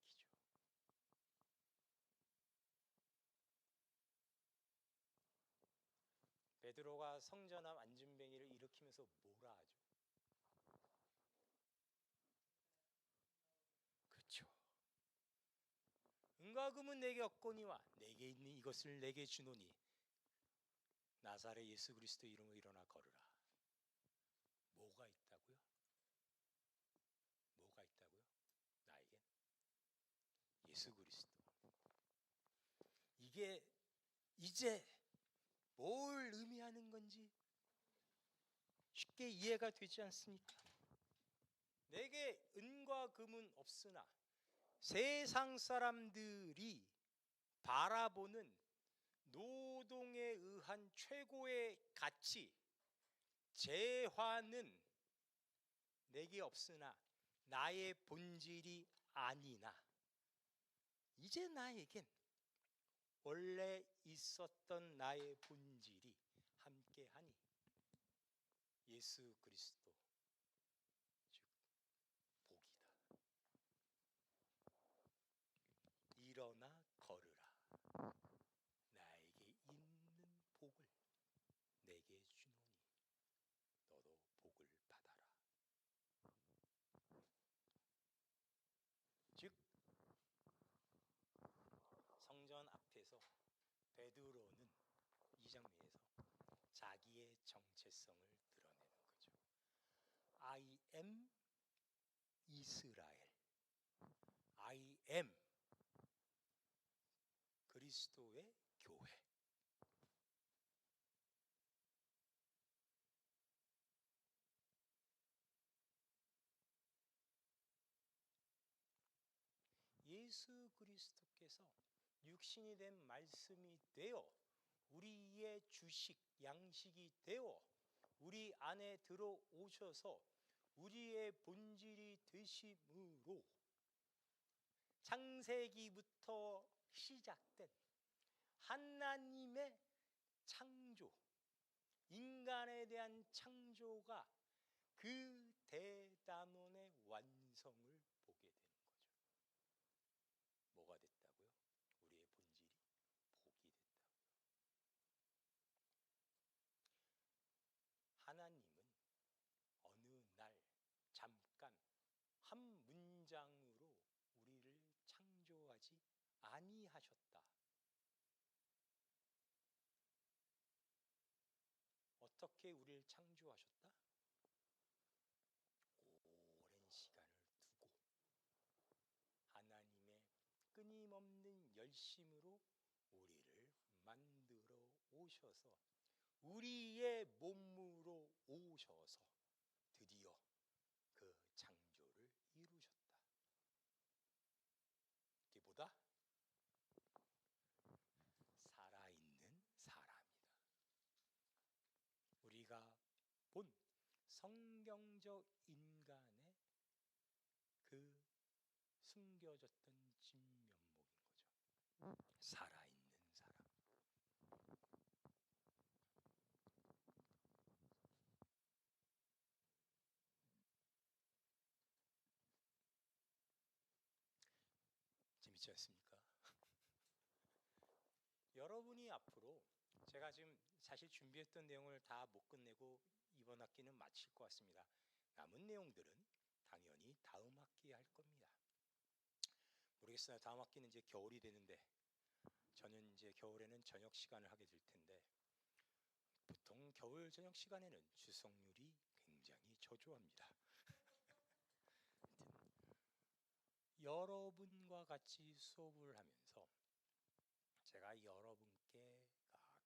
베드로가 성전 앞 안진뱅이를 일으키면서 뭐라 하죠? 그렇죠. 은과 금은 내게 없거니와 내게 있는 이것을 내게 주노니 나사렛 예수 그리스도 이름으로 일어나 걸으라. 뭐가 있다고요? 뭐가 있다고요? 나에겐 예수 그리스도. 이게 이제 뭘 의미하는 건지 쉽게 이해가 되지 않습니까? 내게 은과 금은 없으나 세상 사람들이 바라보는 노동에 의한 최고의 가치, 재화는 내게 없으나 나의 본질이 아니나 이제 나에겐 원래 있었던 나의 본질이 함께하니 예수 그리스도 즉 복이다. 일어나 걸으라. 나에게 있는 복을 내게 주노니 너도 복을 받아라. 즉 성전 앞에서 베드로는 이 장면에서 자기의 정체성을 드러내는 거죠. I am 이스라엘. I am 그리스도의 교회. 예수 그리스도께서 육신이 된 말씀이 되어 우리의 주식, 양식이 되어 우리 안에 들어오셔서 우리의 본질이 되심으로 창세기부터 시작된 하나님의 창조, 인간에 대한 창조가 그 대단원의 완성을 보게 되는 거죠. 뭐가 됐다고요? 우리의 본질이 복이 됐다고요. 하나님은 어느 날 잠깐 한 문장으로 우리를 창조하지 아니하셨다. 어떻게 우리를 창조하셨다? 오랜 시간을 두고 하나님의 끊임없는 열심으로 우리를 만들어 오셔서 우리의 몸으로 오셔서 드디어 그 창조를 이루셨다. 이게 뭐다? 살아있는 사람이다. 우리가 본 성경적 인간의 그 숨겨졌던 진면목인 거죠. 살아있는 사람. 그렇지 않습니까? 여러분이 앞으로 제가 지금 사실 준비했던 내용을 다 못 끝내고 이번 학기는 마칠 것 같습니다. 남은 내용들은 당연히 다음 학기에 할 겁니다. 모르겠어요. 다음 학기는 이제 겨울이 되는데 저는 이제 겨울에는 저녁 시간을 하게 될 텐데 보통 겨울 저녁 시간에는 주석률이 굉장히 저조합니다. 여러분과 같이 수업을 하면서 제가 여러분께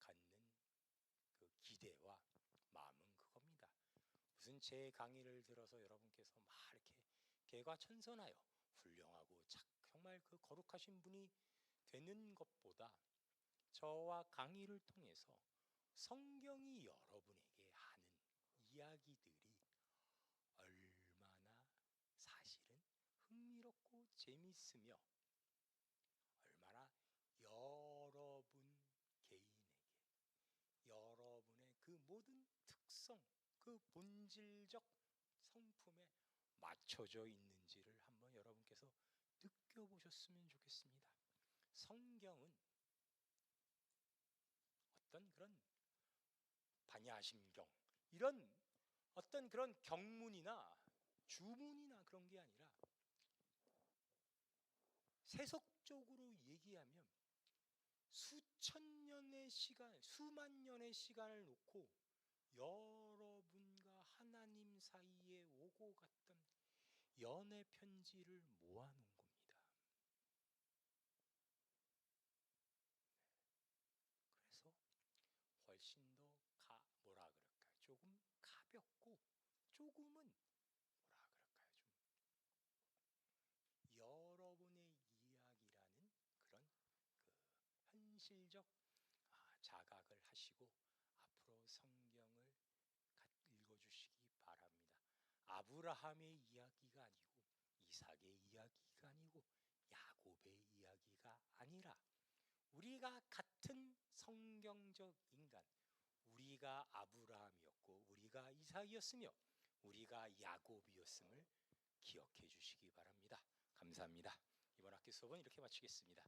갖는 그 기대와 마음은 그겁니다. 무슨 제 강의를 들어서 여러분께서 막 이렇게 개과천선하여 훌륭하고 정말 그 거룩하신 분이 되는 것보다 저와 강의를 통해서 성경이 여러분에게 하는 이야기들이 얼마나 사실은 흥미롭고 재미있으며 얼마나 여러분 개인에게 여러분의 그 모든 특성, 그 본질적 성품에 맞춰져 있는지를 한번 여러분께서 느껴보셨으면 좋겠습니다. 성경은 어떤 그런 반야심경 이런 어떤 그런 경문이나 주문이나 그런 게 아니라 세속적으로 얘기하면 수천 년의 시간, 수만 년의 시간을 놓고 여러분과 하나님 사이에 오고 갔던 연애 편지를 모아놓은 겁니다. 그래서 훨씬 더 뭐라 그럴까요? 조금 가볍고 조금은 뭐라 그럴까요? 좀 여러분의 이야기라는 그런 그 현실적 자각을 하시고 앞으로 성경을 읽어주시기 바랍니다. 아브라함의 이야기가 아니고 이삭의 이야기가 아니고 야곱의 이야기가 아니라 우리가 같은 성경적 인간, 우리가 아브라함이었고 우리가 이삭이었으며 우리가 야곱이었음을 기억해 주시기 바랍니다. 감사합니다. 이번 학기 수업은 이렇게 마치겠습니다.